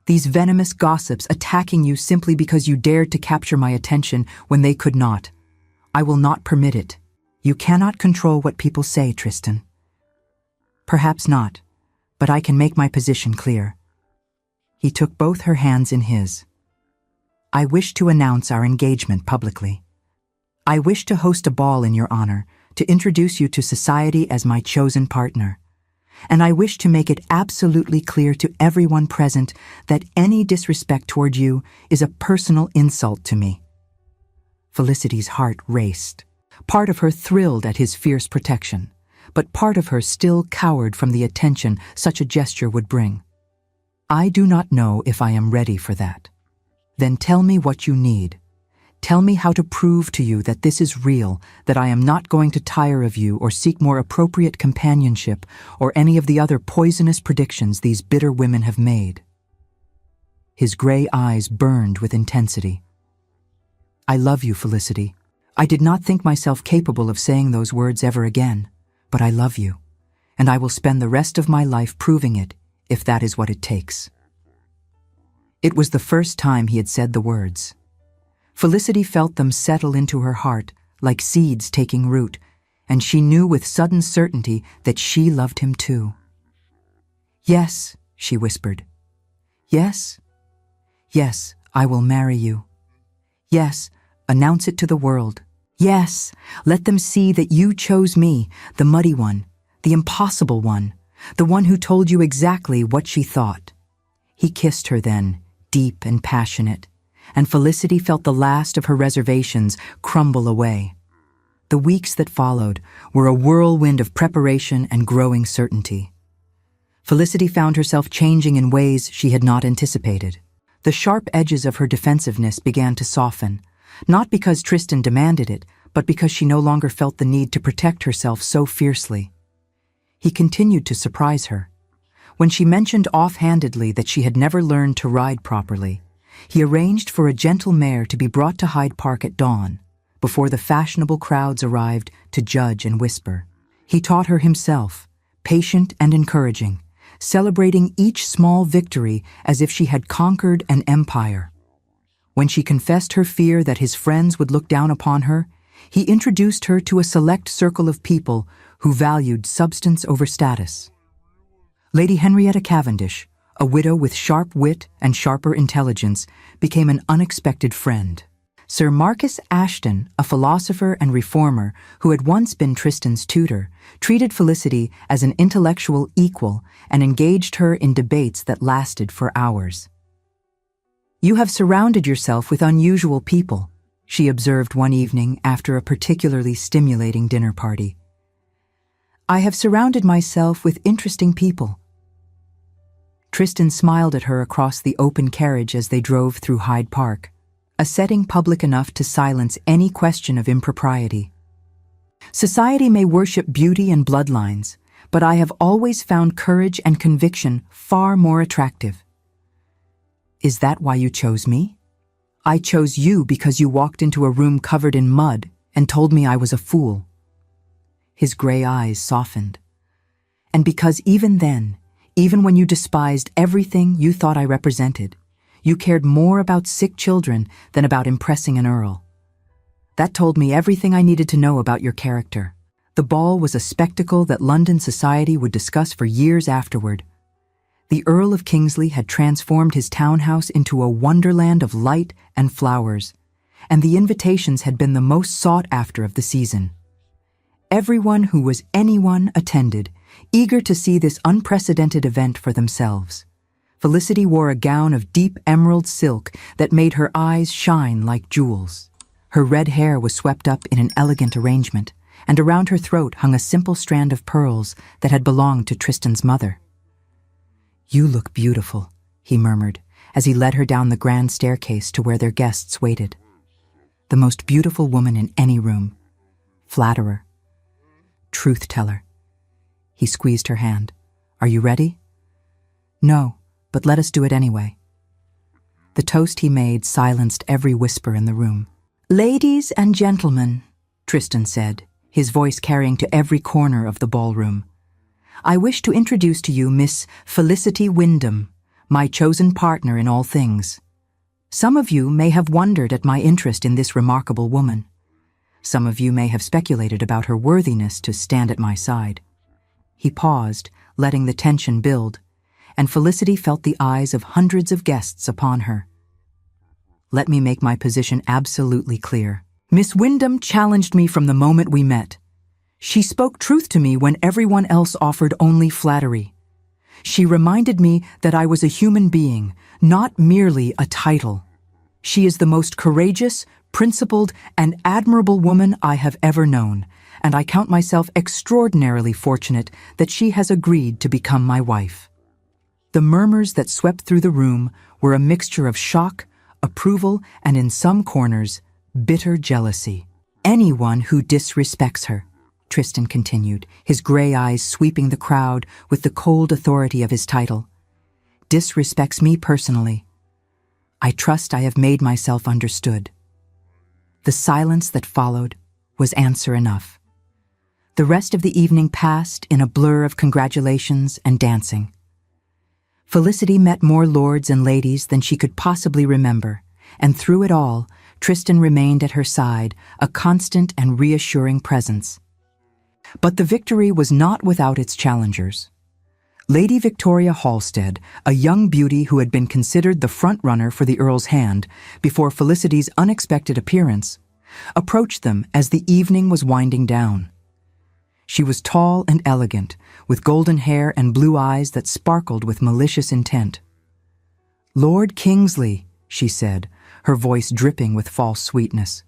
"These venomous gossips attacking you simply because you dared to capture my attention when they could not. I will not permit it. You cannot control what people say, Tristan." "Perhaps not, but I can make my position clear." He took both her hands in his. "I wish to announce our engagement publicly. I wish to host a ball in your honor, to introduce you to society as my chosen partner. And I wish to make it absolutely clear to everyone present that any disrespect toward you is a personal insult to me." Felicity's heart raced. Part of her thrilled at his fierce protection, but part of her still cowered from the attention such a gesture would bring. "I do not know if I am ready for that." "Then tell me what you need. Tell me how to prove to you that this is real, that I am not going to tire of you or seek more appropriate companionship or any of the other poisonous predictions these bitter women have made." His gray eyes burned with intensity. "I love you, Felicity. I did not think myself capable of saying those words ever again, but I love you, and I will spend the rest of my life proving it, if that is what it takes." It was the first time he had said the words. Felicity felt them settle into her heart like seeds taking root, and she knew with sudden certainty that she loved him too. "Yes," she whispered. "Yes. Yes, I will marry you. Yes, announce it to the world. Yes, let them see that you chose me, the muddy one, the impossible one, the one who told you exactly what she thought." He kissed her then, deep and passionate, and Felicity felt the last of her reservations crumble away. The weeks that followed were a whirlwind of preparation and growing certainty. Felicity found herself changing in ways she had not anticipated. The sharp edges of her defensiveness began to soften, not because Tristan demanded it, but because she no longer felt the need to protect herself so fiercely. He continued to surprise her. When she mentioned offhandedly that she had never learned to ride properly, he arranged for a gentle mare to be brought to Hyde Park at dawn, before the fashionable crowds arrived to judge and whisper. He taught her himself, patient and encouraging, celebrating each small victory as if she had conquered an empire. When she confessed her fear that his friends would look down upon her, he introduced her to a select circle of people who valued substance over status. Lady Henrietta Cavendish, a widow with sharp wit and sharper intelligence, became an unexpected friend. Sir Marcus Ashton, a philosopher and reformer who had once been Tristan's tutor, treated Felicity as an intellectual equal and engaged her in debates that lasted for hours. "You have surrounded yourself with unusual people," she observed one evening after a particularly stimulating dinner party. "I have surrounded myself with interesting people." Tristan smiled at her across the open carriage as they drove through Hyde Park, a setting public enough to silence any question of impropriety. "Society may worship beauty and bloodlines, but I have always found courage and conviction far more attractive." "Is that why you chose me?" "I chose you because you walked into a room covered in mud and told me I was a fool." His gray eyes softened. "And because even then, even when you despised everything you thought I represented, you cared more about sick children than about impressing an earl. That told me everything I needed to know about your character." The ball was a spectacle that London society would discuss for years afterward. The Earl of Kingsley had transformed his townhouse into a wonderland of light and flowers, and the invitations had been the most sought after of the season. Everyone who was anyone attended, eager to see this unprecedented event for themselves. Felicity wore a gown of deep emerald silk that made her eyes shine like jewels. Her red hair was swept up in an elegant arrangement, and around her throat hung a simple strand of pearls that had belonged to Tristan's mother. "You look beautiful," he murmured, as he led her down the grand staircase to where their guests waited. The most beautiful woman in any room. Flatterer. Truth-teller. He squeezed her hand. "Are you ready?" "No, but let us do it anyway." The toast he made silenced every whisper in the room. "Ladies and gentlemen," Tristan said, his voice carrying to every corner of the ballroom, "I wish to introduce to you Miss Felicity Wyndham, my chosen partner in all things. Some of you may have wondered at my interest in this remarkable woman. Some of you may have speculated about her worthiness to stand at my side." He paused, letting the tension build, and Felicity felt the eyes of hundreds of guests upon her. "Let me make my position absolutely clear. Miss Wyndham challenged me from the moment we met. She spoke truth to me when everyone else offered only flattery. She reminded me that I was a human being, not merely a title. She is the most courageous, principled, and admirable woman I have ever known, and I count myself extraordinarily fortunate that she has agreed to become my wife." The murmurs that swept through the room were a mixture of shock, approval, and in some corners, bitter jealousy. "Anyone who disrespects her," Tristan continued, his gray eyes sweeping the crowd with the cold authority of his title, "disrespects me personally. I trust I have made myself understood." The silence that followed was answer enough. The rest of the evening passed in a blur of congratulations and dancing. Felicity met more lords and ladies than she could possibly remember, and through it all, Tristan remained at her side, a constant and reassuring presence. But the victory was not without its challengers. Lady Victoria Halstead, a young beauty who had been considered the front-runner for the Earl's hand before Felicity's unexpected appearance, approached them as the evening was winding down. She was tall and elegant, with golden hair and blue eyes that sparkled with malicious intent. "Lord Kingsley," she said, her voice dripping with false sweetness.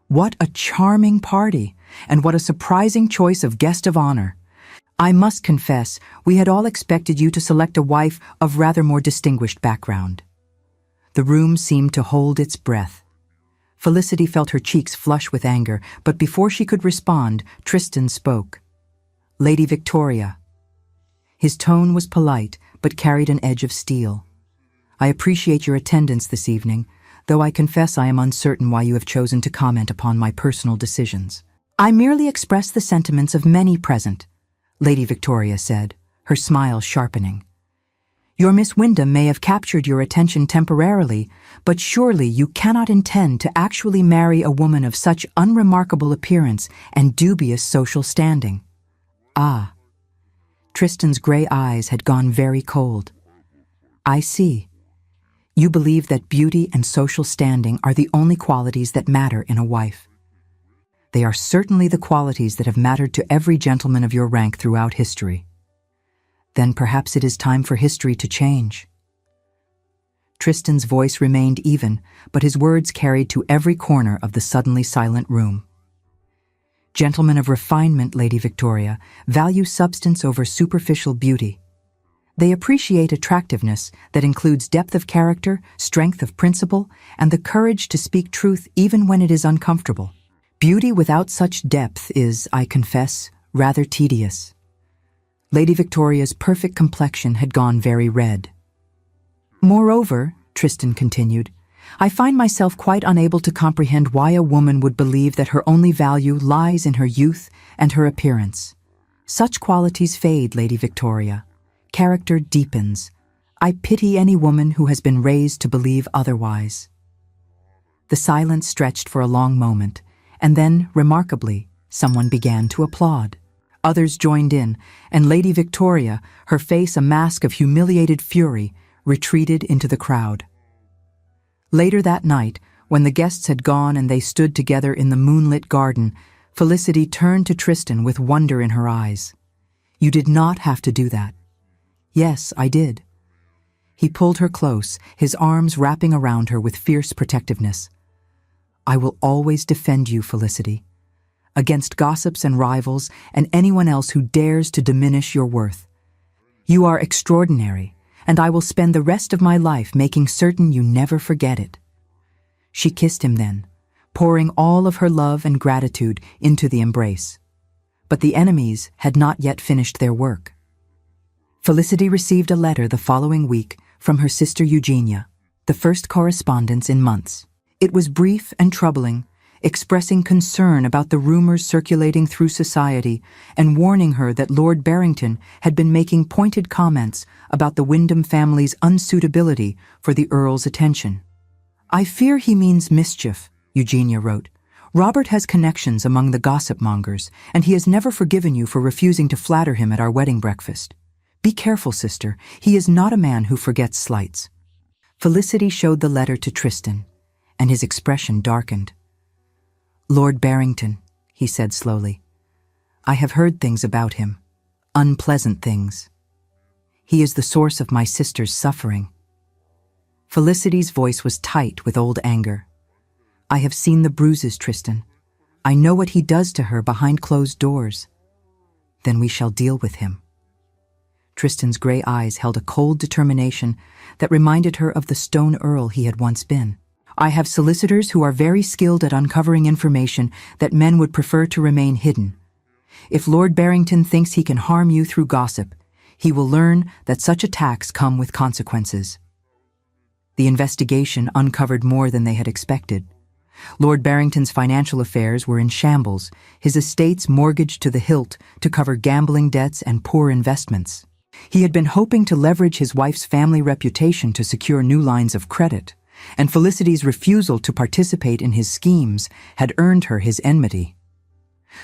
"What a charming party, and what a surprising choice of guest of honor. I must confess, we had all expected you to select a wife of rather more distinguished background." The room seemed to hold its breath. Felicity felt her cheeks flush with anger, but before she could respond, Tristan spoke. "Lady Victoria." His tone was polite, but carried an edge of steel. "I appreciate your attendance this evening, though I confess I am uncertain why you have chosen to comment upon my personal decisions." "I merely express the sentiments of many present," Lady Victoria said, her smile sharpening. "Your Miss Wyndham may have captured your attention temporarily, but surely you cannot intend to actually marry a woman of such unremarkable appearance and dubious social standing." "Ah." Tristan's gray eyes had gone very cold. "I see. You believe that beauty and social standing are the only qualities that matter in a wife. They are certainly the qualities that have mattered to every gentleman of your rank throughout history. Then perhaps it is time for history to change." Tristan's voice remained even, but his words carried to every corner of the suddenly silent room. "Gentlemen of refinement, Lady Victoria, value substance over superficial beauty. They appreciate attractiveness that includes depth of character, strength of principle, and the courage to speak truth even when it is uncomfortable. Beauty without such depth is, I confess, rather tedious." Lady Victoria's perfect complexion had gone very red. "Moreover," Tristan continued, "I find myself quite unable to comprehend why a woman would believe that her only value lies in her youth and her appearance. Such qualities fade, Lady Victoria. Character deepens. I pity any woman who has been raised to believe otherwise." The silence stretched for a long moment, and then, remarkably, someone began to applaud. Others joined in, and Lady Victoria, her face a mask of humiliated fury, retreated into the crowd. Later that night, when the guests had gone and they stood together in the moonlit garden, Felicity turned to Tristan with wonder in her eyes. "You did not have to do that." "Yes, I did." He pulled her close, his arms wrapping around her with fierce protectiveness. "I will always defend you, Felicity, against gossips and rivals and anyone else who dares to diminish your worth. You are extraordinary, and I will spend the rest of my life making certain you never forget it." She kissed him then, pouring all of her love and gratitude into the embrace. But the enemies had not yet finished their work. Felicity received a letter the following week from her sister Eugenia, the first correspondence in months. It was brief and troubling, expressing concern about the rumors circulating through society and warning her that Lord Barrington had been making pointed comments about the Wyndham family's unsuitability for the Earl's attention. "I fear he means mischief," Eugenia wrote. "Robert has connections among the gossip mongers, and he has never forgiven you for refusing to flatter him at our wedding breakfast. Be careful, sister. He is not a man who forgets slights." Felicity showed the letter to Tristan, and his expression darkened. "Lord Barrington," he said slowly, "I have heard things about him, unpleasant things. He is the source of my sister's suffering." Felicity's voice was tight with old anger. "I have seen the bruises, Tristan. I know what he does to her behind closed doors. Then we shall deal with him." Tristan's gray eyes held a cold determination that reminded her of the stone earl he had once been. "I have solicitors who are very skilled at uncovering information that men would prefer to remain hidden. If Lord Barrington thinks he can harm you through gossip, he will learn that such attacks come with consequences." The investigation uncovered more than they had expected. Lord Barrington's financial affairs were in shambles, his estates mortgaged to the hilt to cover gambling debts and poor investments. He had been hoping to leverage his wife's family reputation to secure new lines of credit, and Felicity's refusal to participate in his schemes had earned her his enmity.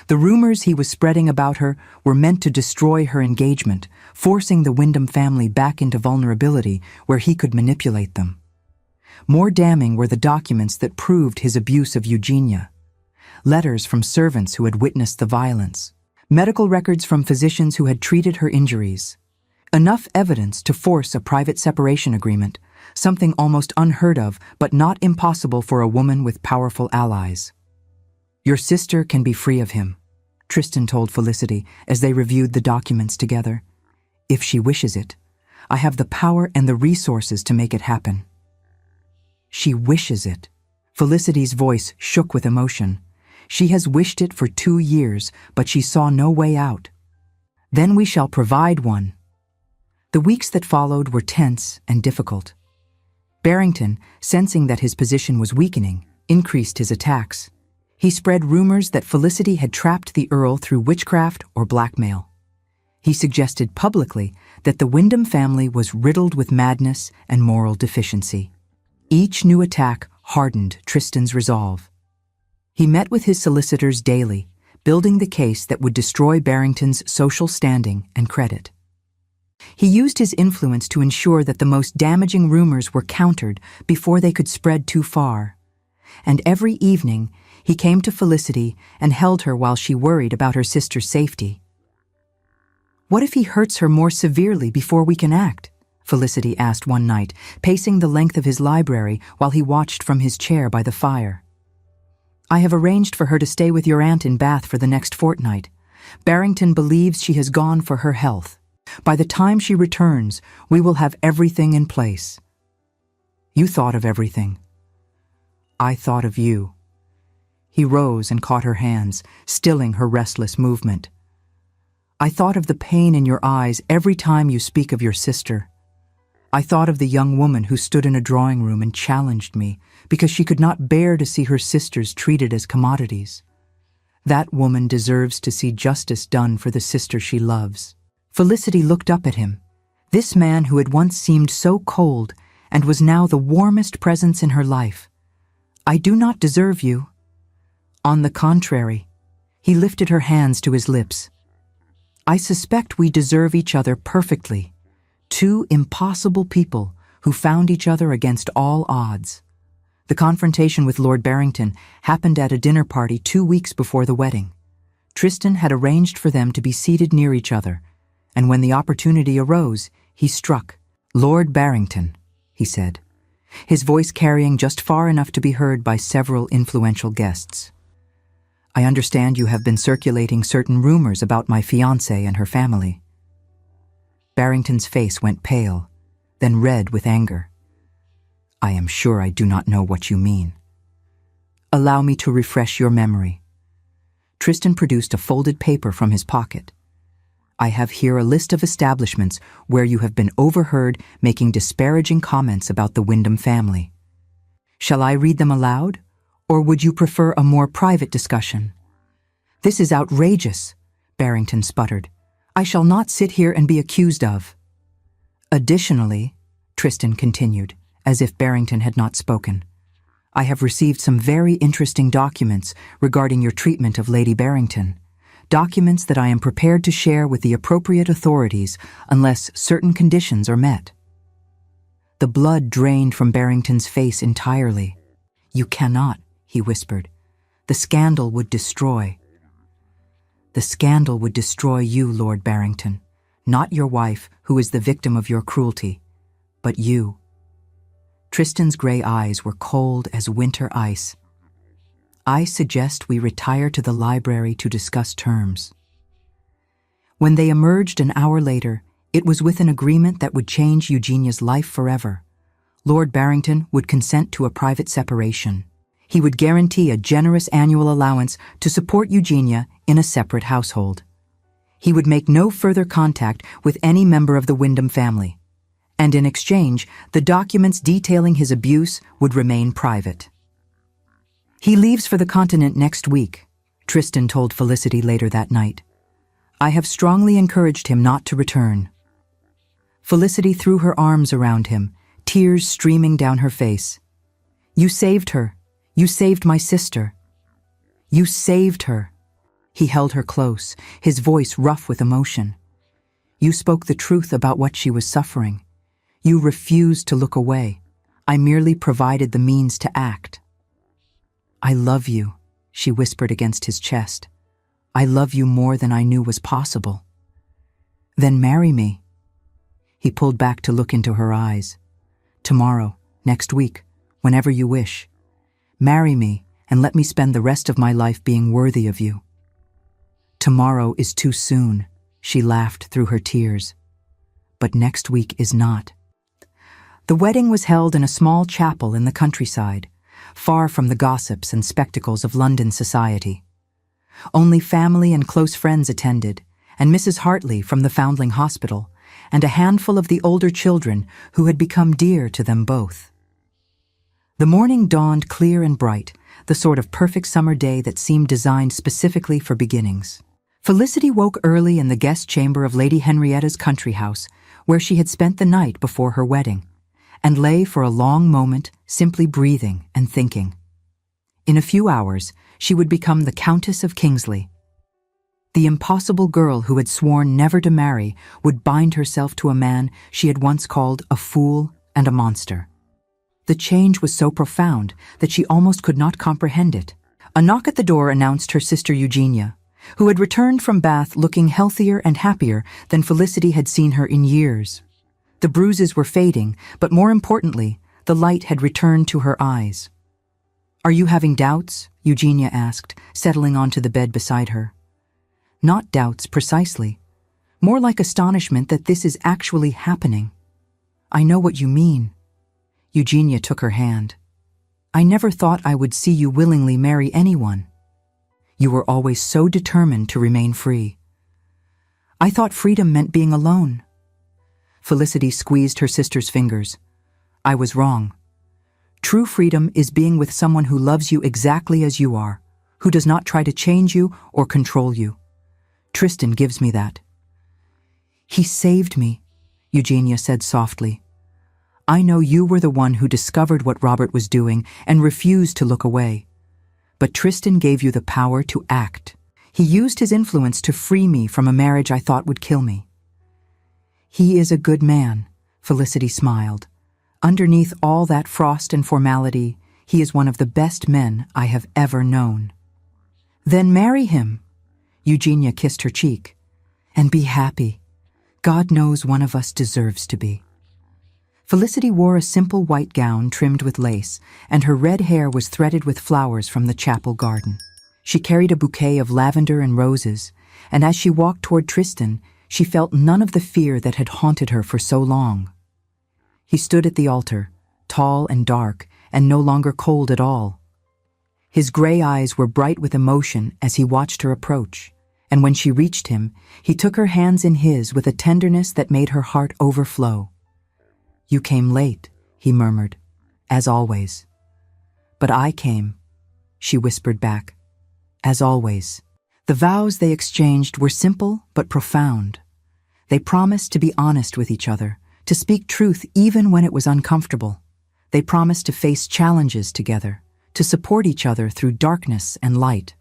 The rumors he was spreading about her were meant to destroy her engagement, forcing the Wyndham family back into vulnerability where he could manipulate them. More damning were the documents that proved his abuse of Eugenia. Letters from servants who had witnessed the violence. Medical records from physicians who had treated her injuries. Enough evidence to force a private separation agreement, something almost unheard of but not impossible for a woman with powerful allies. "Your sister can be free of him," Tristan told Felicity as they reviewed the documents together. "If she wishes it. I have the power and the resources to make it happen." "She wishes it." Felicity's voice shook with emotion. "She has wished it for 2 years, but she saw no way out." "Then we shall provide one." The weeks that followed were tense and difficult. Barrington, sensing that his position was weakening, increased his attacks. He spread rumors that Felicity had trapped the Earl through witchcraft or blackmail. He suggested publicly that the Wyndham family was riddled with madness and moral deficiency. Each new attack hardened Tristan's resolve. He met with his solicitors daily, building the case that would destroy Barrington's social standing and credit. He used his influence to ensure that the most damaging rumors were countered before they could spread too far. And every evening, he came to Felicity and held her while she worried about her sister's safety. "What if he hurts her more severely before we can act?" Felicity asked one night, pacing the length of his library while he watched from his chair by the fire. "I have arranged for her to stay with your aunt in Bath for the next fortnight. Barrington believes she has gone for her health. By the time she returns, we will have everything in place." "You thought of everything." "I thought of you." He rose and caught her hands, stilling her restless movement. "I thought of the pain in your eyes every time you speak of your sister. I thought of the young woman who stood in a drawing room and challenged me because she could not bear to see her sisters treated as commodities. That woman deserves to see justice done for the sister she loves." Felicity looked up at him. This man who had once seemed so cold and was now the warmest presence in her life. "I do not deserve you." On the contrary, he lifted her hands to his lips. I suspect we deserve each other perfectly. Two impossible people who found each other against all odds. The confrontation with Lord Barrington happened at a dinner party 2 weeks before the wedding. Tristan had arranged for them to be seated near each other, and when the opportunity arose, he struck. "Lord Barrington," he said, his voice carrying just far enough to be heard by several influential guests. "I understand you have been circulating certain rumors about my fiancée and her family." Barrington's face went pale, then red with anger. "I am sure I do not know what you mean." "Allow me to refresh your memory." Tristan produced a folded paper from his pocket. "I have here a list of establishments where you have been overheard making disparaging comments about the Wyndham family. Shall I read them aloud, or would you prefer a more private discussion?" "This is outrageous," Barrington sputtered. "I shall not sit here and be accused of." "Additionally," Tristan continued, as if Barrington had not spoken, "I have received some very interesting documents regarding your treatment of Lady Barrington. Documents that I am prepared to share with the appropriate authorities unless certain conditions are met." The blood drained from Barrington's face entirely. "You cannot," he whispered. "The scandal would destroy." "The scandal would destroy you, Lord Barrington, not your wife, who is the victim of your cruelty, but you." Tristan's gray eyes were cold as winter ice. "I suggest we retire to the library to discuss terms." When they emerged an hour later, it was with an agreement that would change Eugenia's life forever. Lord Barrington would consent to a private separation. He would guarantee a generous annual allowance to support Eugenia in a separate household. He would make no further contact with any member of the Wyndham family, and in exchange, the documents detailing his abuse would remain private. "He leaves for the continent next week," Tristan told Felicity later that night. "I have strongly encouraged him not to return." Felicity threw her arms around him, tears streaming down her face. "You saved her. You saved my sister. You saved her." He held her close, his voice rough with emotion. "You spoke the truth about what she was suffering. You refused to look away. I merely provided the means to act." "I love you," she whispered against his chest. "I love you more than I knew was possible." "Then marry me." He pulled back to look into her eyes. "Tomorrow, next week, whenever you wish. Marry me and let me spend the rest of my life being worthy of you." "Tomorrow is too soon," she laughed through her tears. "But next week is not." The wedding was held in a small chapel in the countryside, far from the gossips and spectacles of London society. Only family and close friends attended, and Mrs. Hartley from the Foundling Hospital, and a handful of the older children who had become dear to them both. The morning dawned clear and bright, the sort of perfect summer day that seemed designed specifically for beginnings. Felicity woke early in the guest chamber of Lady Henrietta's country house, where she had spent the night before her wedding, and lay for a long moment, simply breathing and thinking. In a few hours, she would become the Countess of Kingsley. The impossible girl who had sworn never to marry would bind herself to a man she had once called a fool and a monster. The change was so profound that she almost could not comprehend it. A knock at the door announced her sister Eugenia, who had returned from Bath looking healthier and happier than Felicity had seen her in years. The bruises were fading, but more importantly, the light had returned to her eyes. "Are you having doubts?" Eugenia asked, settling onto the bed beside her. "Not doubts precisely. More like astonishment that this is actually happening." "I know what you mean." Eugenia took her hand. "I never thought I would see you willingly marry anyone. You were always so determined to remain free." "I thought freedom meant being alone." Felicity squeezed her sister's fingers. "I was wrong. True freedom is being with someone who loves you exactly as you are, who does not try to change you or control you. Tristan gives me that." "He saved me," Eugenia said softly. "I know you were the one who discovered what Robert was doing and refused to look away. But Tristan gave you the power to act. He used his influence to free me from a marriage I thought would kill me. He is a good man, Felicity smiled. Underneath all that frost and formality, he is one of the best men I have ever known. Then marry him. Eugenia kissed her cheek. And be happy. God knows one of us deserves to be. Felicity wore a simple white gown trimmed with lace, and her red hair was threaded with flowers from the chapel garden. She carried a bouquet of lavender and roses, and as she walked toward Tristan, she felt none of the fear that had haunted her for so long. He stood at the altar, tall and dark, and no longer cold at all. His gray eyes were bright with emotion as he watched her approach, and when she reached him, he took her hands in his with a tenderness that made her heart overflow. "You came late," he murmured, "as always." "But I came," she whispered back, "as always." The vows they exchanged were simple but profound. They promised to be honest with each other, to speak truth even when it was uncomfortable. They promised to face challenges together, to support each other through darkness and light.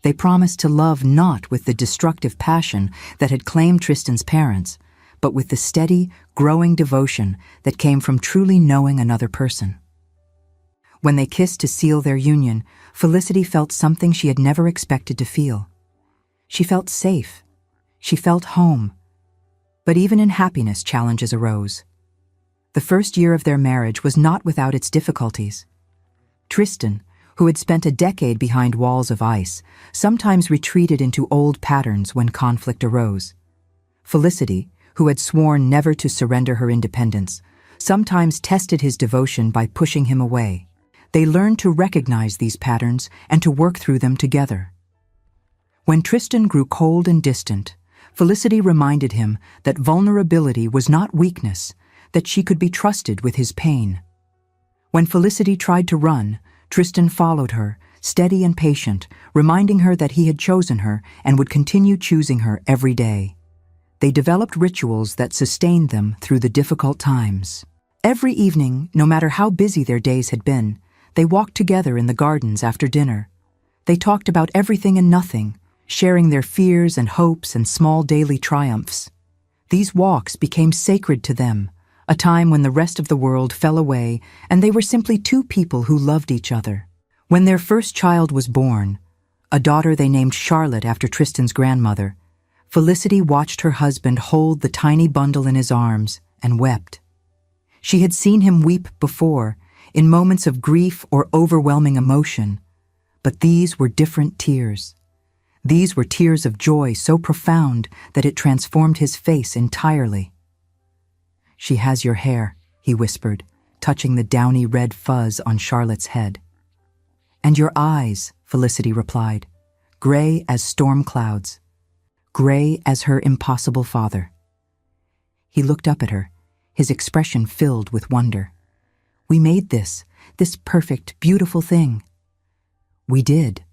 They promised to love not with the destructive passion that had claimed Tristan's parents, but with the steady, growing devotion that came from truly knowing another person. When they kissed to seal their union, Felicity felt something she had never expected to feel. She felt safe. She felt home. But even in happiness, challenges arose. The first year of their marriage was not without its difficulties. Tristan, who had spent a decade behind walls of ice, sometimes retreated into old patterns when conflict arose. Felicity, who had sworn never to surrender her independence, sometimes tested his devotion by pushing him away. They learned to recognize these patterns and to work through them together. When Tristan grew cold and distant, Felicity reminded him that vulnerability was not weakness, that she could be trusted with his pain. When Felicity tried to run, Tristan followed her, steady and patient, reminding her that he had chosen her and would continue choosing her every day. They developed rituals that sustained them through the difficult times. Every evening, no matter how busy their days had been, they walked together in the gardens after dinner. They talked about everything and nothing, sharing their fears and hopes and small daily triumphs. These walks became sacred to them, a time when the rest of the world fell away and they were simply two people who loved each other. When their first child was born, a daughter they named Charlotte after Tristan's grandmother, Felicity watched her husband hold the tiny bundle in his arms and wept. She had seen him weep before, in moments of grief or overwhelming emotion, but these were different tears. These were tears of joy so profound that it transformed his face entirely. "She has your hair," he whispered, touching the downy red fuzz on Charlotte's head. "And your eyes," Felicity replied, "gray as storm clouds, gray as her impossible father." He looked up at her, his expression filled with wonder. "We made this perfect, beautiful thing." "We did."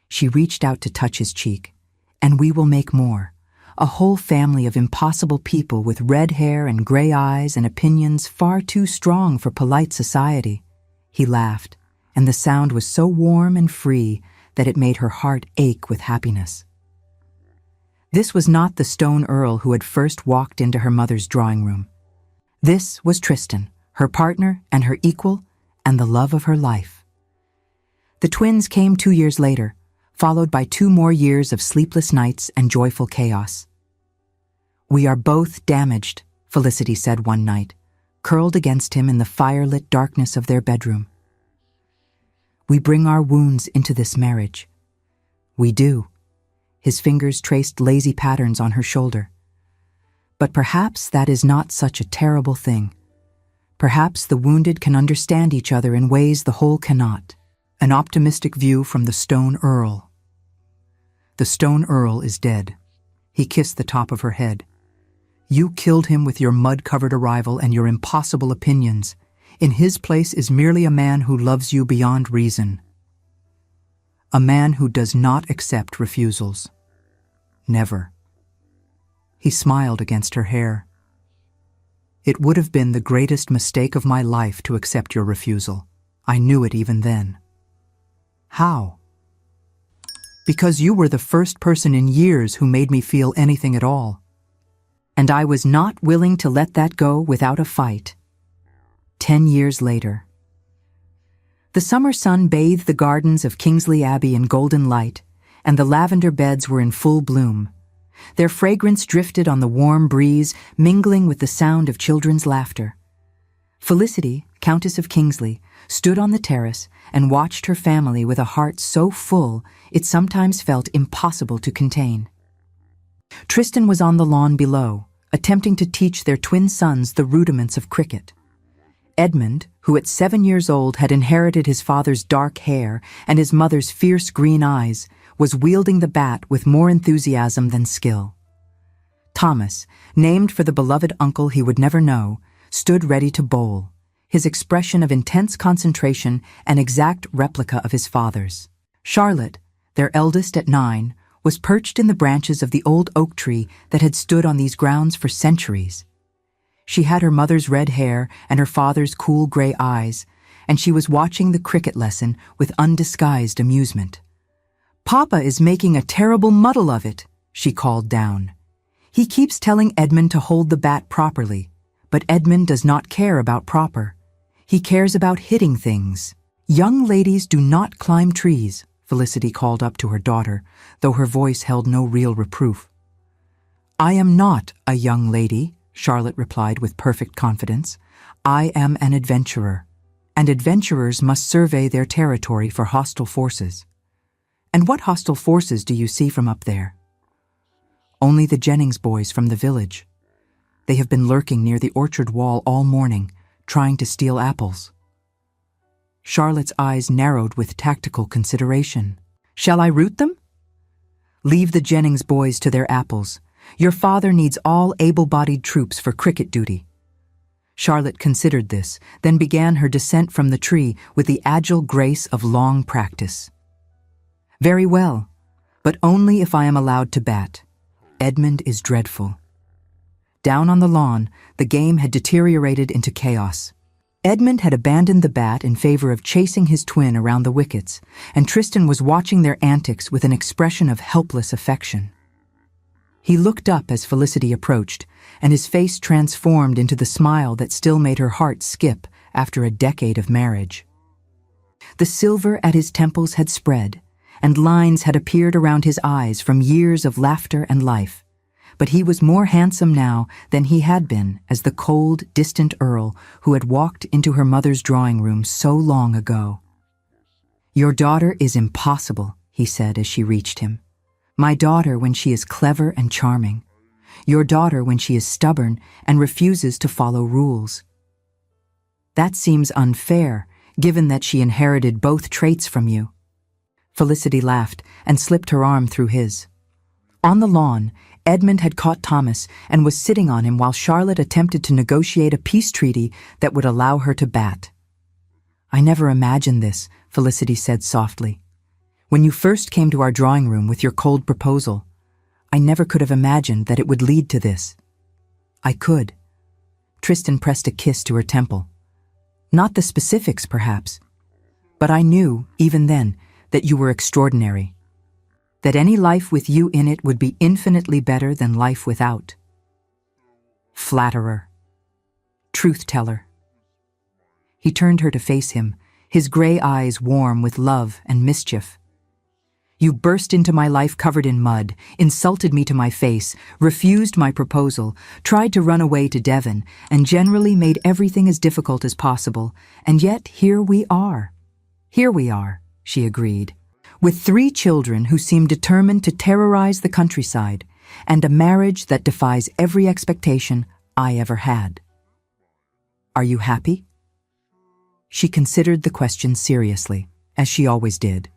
She reached out to touch his cheek. "And we will make more. A whole family of impossible people with red hair and gray eyes and opinions far too strong for polite society." He laughed, and the sound was so warm and free that it made her heart ache with happiness. This was not the stone earl who had first walked into her mother's drawing room. This was Tristan, her partner and her equal, and the love of her life. The twins came 2 years later, followed by 2 more years of sleepless nights and joyful chaos. "We are both damaged," Felicity said one night, curled against him in the firelit darkness of their bedroom. "We bring our wounds into this marriage." "We do." His fingers traced lazy patterns on her shoulder. "But perhaps that is not such a terrible thing. Perhaps the wounded can understand each other in ways the whole cannot." An optimistic view from the Stone Earl. "The Stone Earl is dead." He kissed the top of her head. "You killed him with your mud-covered arrival and your impossible opinions. In his place is merely a man who loves you beyond reason. A man who does not accept refusals. Never." He smiled against her hair. "It would have been the greatest mistake of my life to accept your refusal. I knew it even then." "How?" Because you were the first person in years who made me feel anything at all. And I was not willing to let that go without a fight. 10 years later. The summer sun bathed the gardens of Kingsley Abbey in golden light, and the lavender beds were in full bloom. Their fragrance drifted on the warm breeze, mingling with the sound of children's laughter. Felicity, Countess of Kingsley, stood on the terrace and watched her family with a heart so full it sometimes felt impossible to contain. Tristan was on the lawn below, attempting to teach their twin sons the rudiments of cricket. Edmund, who at 7 years old had inherited his father's dark hair and his mother's fierce green eyes, was wielding the bat with more enthusiasm than skill. Thomas, named for the beloved uncle he would never know, stood ready to bowl, his expression of intense concentration an exact replica of his father's. Charlotte, their eldest at 9, was perched in the branches of the old oak tree that had stood on these grounds for centuries. She had her mother's red hair and her father's cool gray eyes, and she was watching the cricket lesson with undisguised amusement. "Papa is making a terrible muddle of it," she called down. "He keeps telling Edmund to hold the bat properly, but Edmund does not care about proper. He cares about hitting things. Young ladies do not climb trees," Felicity called up to her daughter, though her voice held no real reproof. "I am not a young lady," Charlotte replied with perfect confidence. "I am an adventurer, and adventurers must survey their territory for hostile forces." "And what hostile forces do you see from up there?" "Only the Jennings boys from the village. They have been lurking near the orchard wall all morning, trying to steal apples." Charlotte's eyes narrowed with tactical consideration. "Shall I root them?" "Leave the Jennings boys to their apples. Your father needs all able-bodied troops for cricket duty." Charlotte considered this, then began her descent from the tree with the agile grace of long practice. "Very well, but only if I am allowed to bat. Edmund is dreadful." Down on the lawn, the game had deteriorated into chaos. Edmund had abandoned the bat in favor of chasing his twin around the wickets, and Tristan was watching their antics with an expression of helpless affection. He looked up as Felicity approached, and his face transformed into the smile that still made her heart skip after a decade of marriage. The silver at his temples had spread, and lines had appeared around his eyes from years of laughter and life. But he was more handsome now than he had been as the cold, distant Earl who had walked into her mother's drawing room so long ago. "Your daughter is impossible," he said as she reached him. "My daughter when she is clever and charming. Your daughter when she is stubborn and refuses to follow rules." "That seems unfair, given that she inherited both traits from you." Felicity laughed and slipped her arm through his. On the lawn, Edmund had caught Thomas and was sitting on him while Charlotte attempted to negotiate a peace treaty that would allow her to bat. "I never imagined this," Felicity said softly. "When you first came to our drawing room with your cold proposal, I never could have imagined that it would lead to this." "I could." Tristan pressed a kiss to her temple. "Not the specifics, perhaps, but I knew, even then, that you were extraordinary. That any life with you in it would be infinitely better than life without." Flatterer. Truth-teller. He turned her to face him, his gray eyes warm with love and mischief. "You burst into my life covered in mud, insulted me to my face, refused my proposal, tried to run away to Devon, and generally made everything as difficult as possible. And yet here we are." "Here we are," she agreed, "with 3 children who seem determined to terrorize the countryside, and a marriage that defies every expectation I ever had. Are you happy?" She considered the question seriously, as she always did.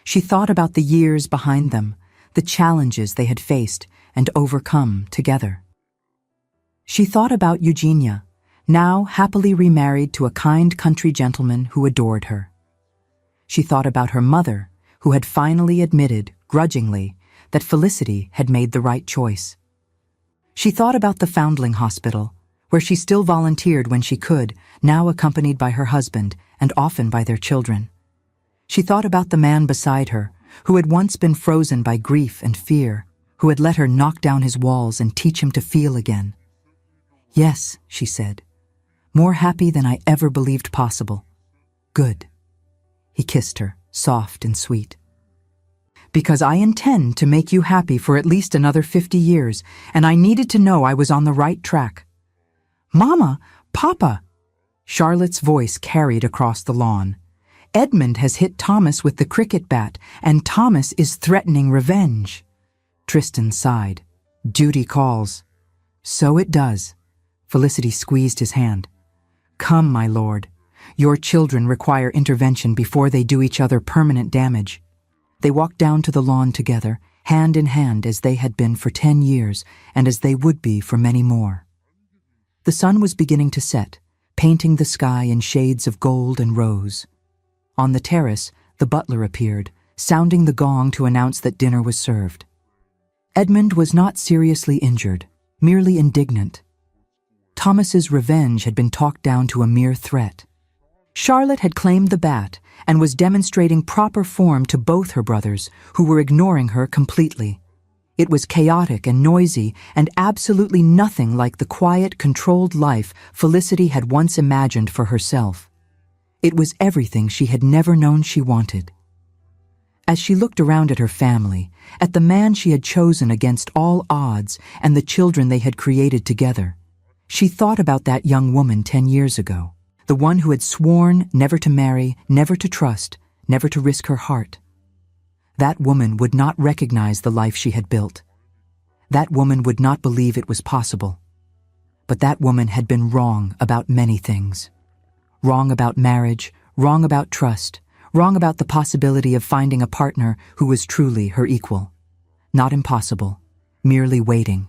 She thought about the years behind them, the challenges they had faced and overcome together. She thought about Eugenia, now happily remarried to a kind country gentleman who adored her. She thought about her mother, who had finally admitted, grudgingly, that Felicity had made the right choice. She thought about the Foundling Hospital, where she still volunteered when she could, now accompanied by her husband and often by their children. She thought about the man beside her, who had once been frozen by grief and fear, who had let her knock down his walls and teach him to feel again. "Yes," she said, "more happy than I ever believed possible." "Good." He kissed her, soft and sweet. "Because I intend to make you happy for at least another 50 years, and I needed to know I was on the right track." "Mama, Papa!" Charlotte's voice carried across the lawn. "Edmund has hit Thomas with the cricket bat, and Thomas is threatening revenge." Tristan sighed. "Duty calls." "So it does." Felicity squeezed his hand. "Come, my lord. Your children require intervention before they do each other permanent damage." They walked down to the lawn together, hand in hand as they had been for 10 years and as they would be for many more. The sun was beginning to set, painting the sky in shades of gold and rose. On the terrace, the butler appeared, sounding the gong to announce that dinner was served. Edmund was not seriously injured, merely indignant. Thomas's revenge had been talked down to a mere threat. Charlotte had claimed the bat and was demonstrating proper form to both her brothers, who were ignoring her completely. It was chaotic and noisy and absolutely nothing like the quiet, controlled life Felicity had once imagined for herself. It was everything she had never known she wanted. As she looked around at her family, at the man she had chosen against all odds and the children they had created together, she thought about that young woman 10 years ago, the one who had sworn never to marry, never to trust, never to risk her heart. That woman would not recognize the life she had built. That woman would not believe it was possible. But that woman had been wrong about many things. Wrong about marriage, wrong about trust, wrong about the possibility of finding a partner who was truly her equal. Not impossible, merely waiting.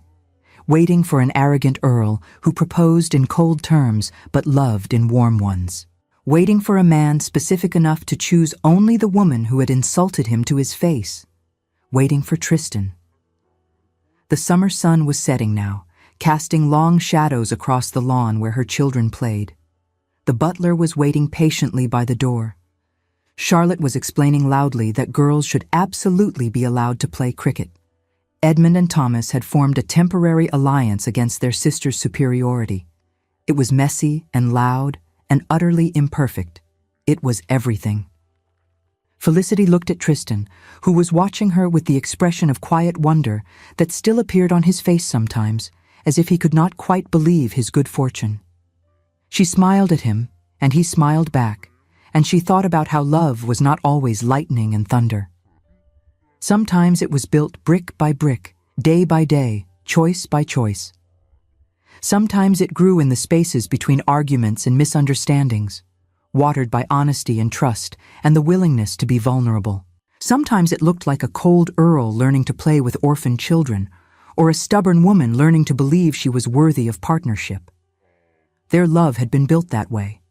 Waiting for an arrogant earl who proposed in cold terms but loved in warm ones. Waiting for a man specific enough to choose only the woman who had insulted him to his face. Waiting for Tristan. The summer sun was setting now, casting long shadows across the lawn where her children played. The butler was waiting patiently by the door. Charlotte was explaining loudly that girls should absolutely be allowed to play cricket. Edmund and Thomas had formed a temporary alliance against their sister's superiority. It was messy and loud and utterly imperfect. It was everything. Felicity looked at Tristan, who was watching her with the expression of quiet wonder that still appeared on his face sometimes, as if he could not quite believe his good fortune. She smiled at him, and he smiled back, and she thought about how love was not always lightning and thunder. Sometimes it was built brick by brick, day by day, choice by choice. Sometimes it grew in the spaces between arguments and misunderstandings, watered by honesty and trust and the willingness to be vulnerable. Sometimes it looked like a cold earl learning to play with orphan children, or a stubborn woman learning to believe she was worthy of partnership. Their love had been built that way,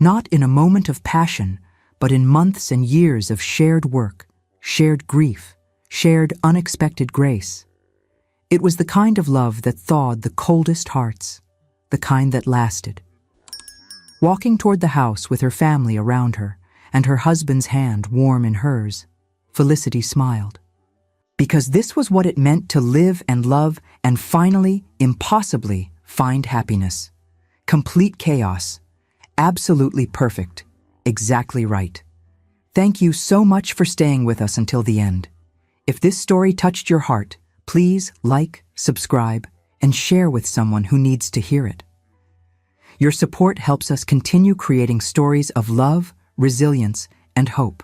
not in a moment of passion, but in months and years of shared work, shared grief, shared unexpected grace. It was the kind of love that thawed the coldest hearts, the kind that lasted. Walking toward the house with her family around her, and her husband's hand warm in hers, Felicity smiled. Because this was what it meant to live and love and finally, impossibly, find happiness. Complete chaos. Absolutely perfect. Exactly right. Thank you so much for staying with us until the end. If this story touched your heart, please like, subscribe, and share with someone who needs to hear it. Your support helps us continue creating stories of love, resilience, and hope.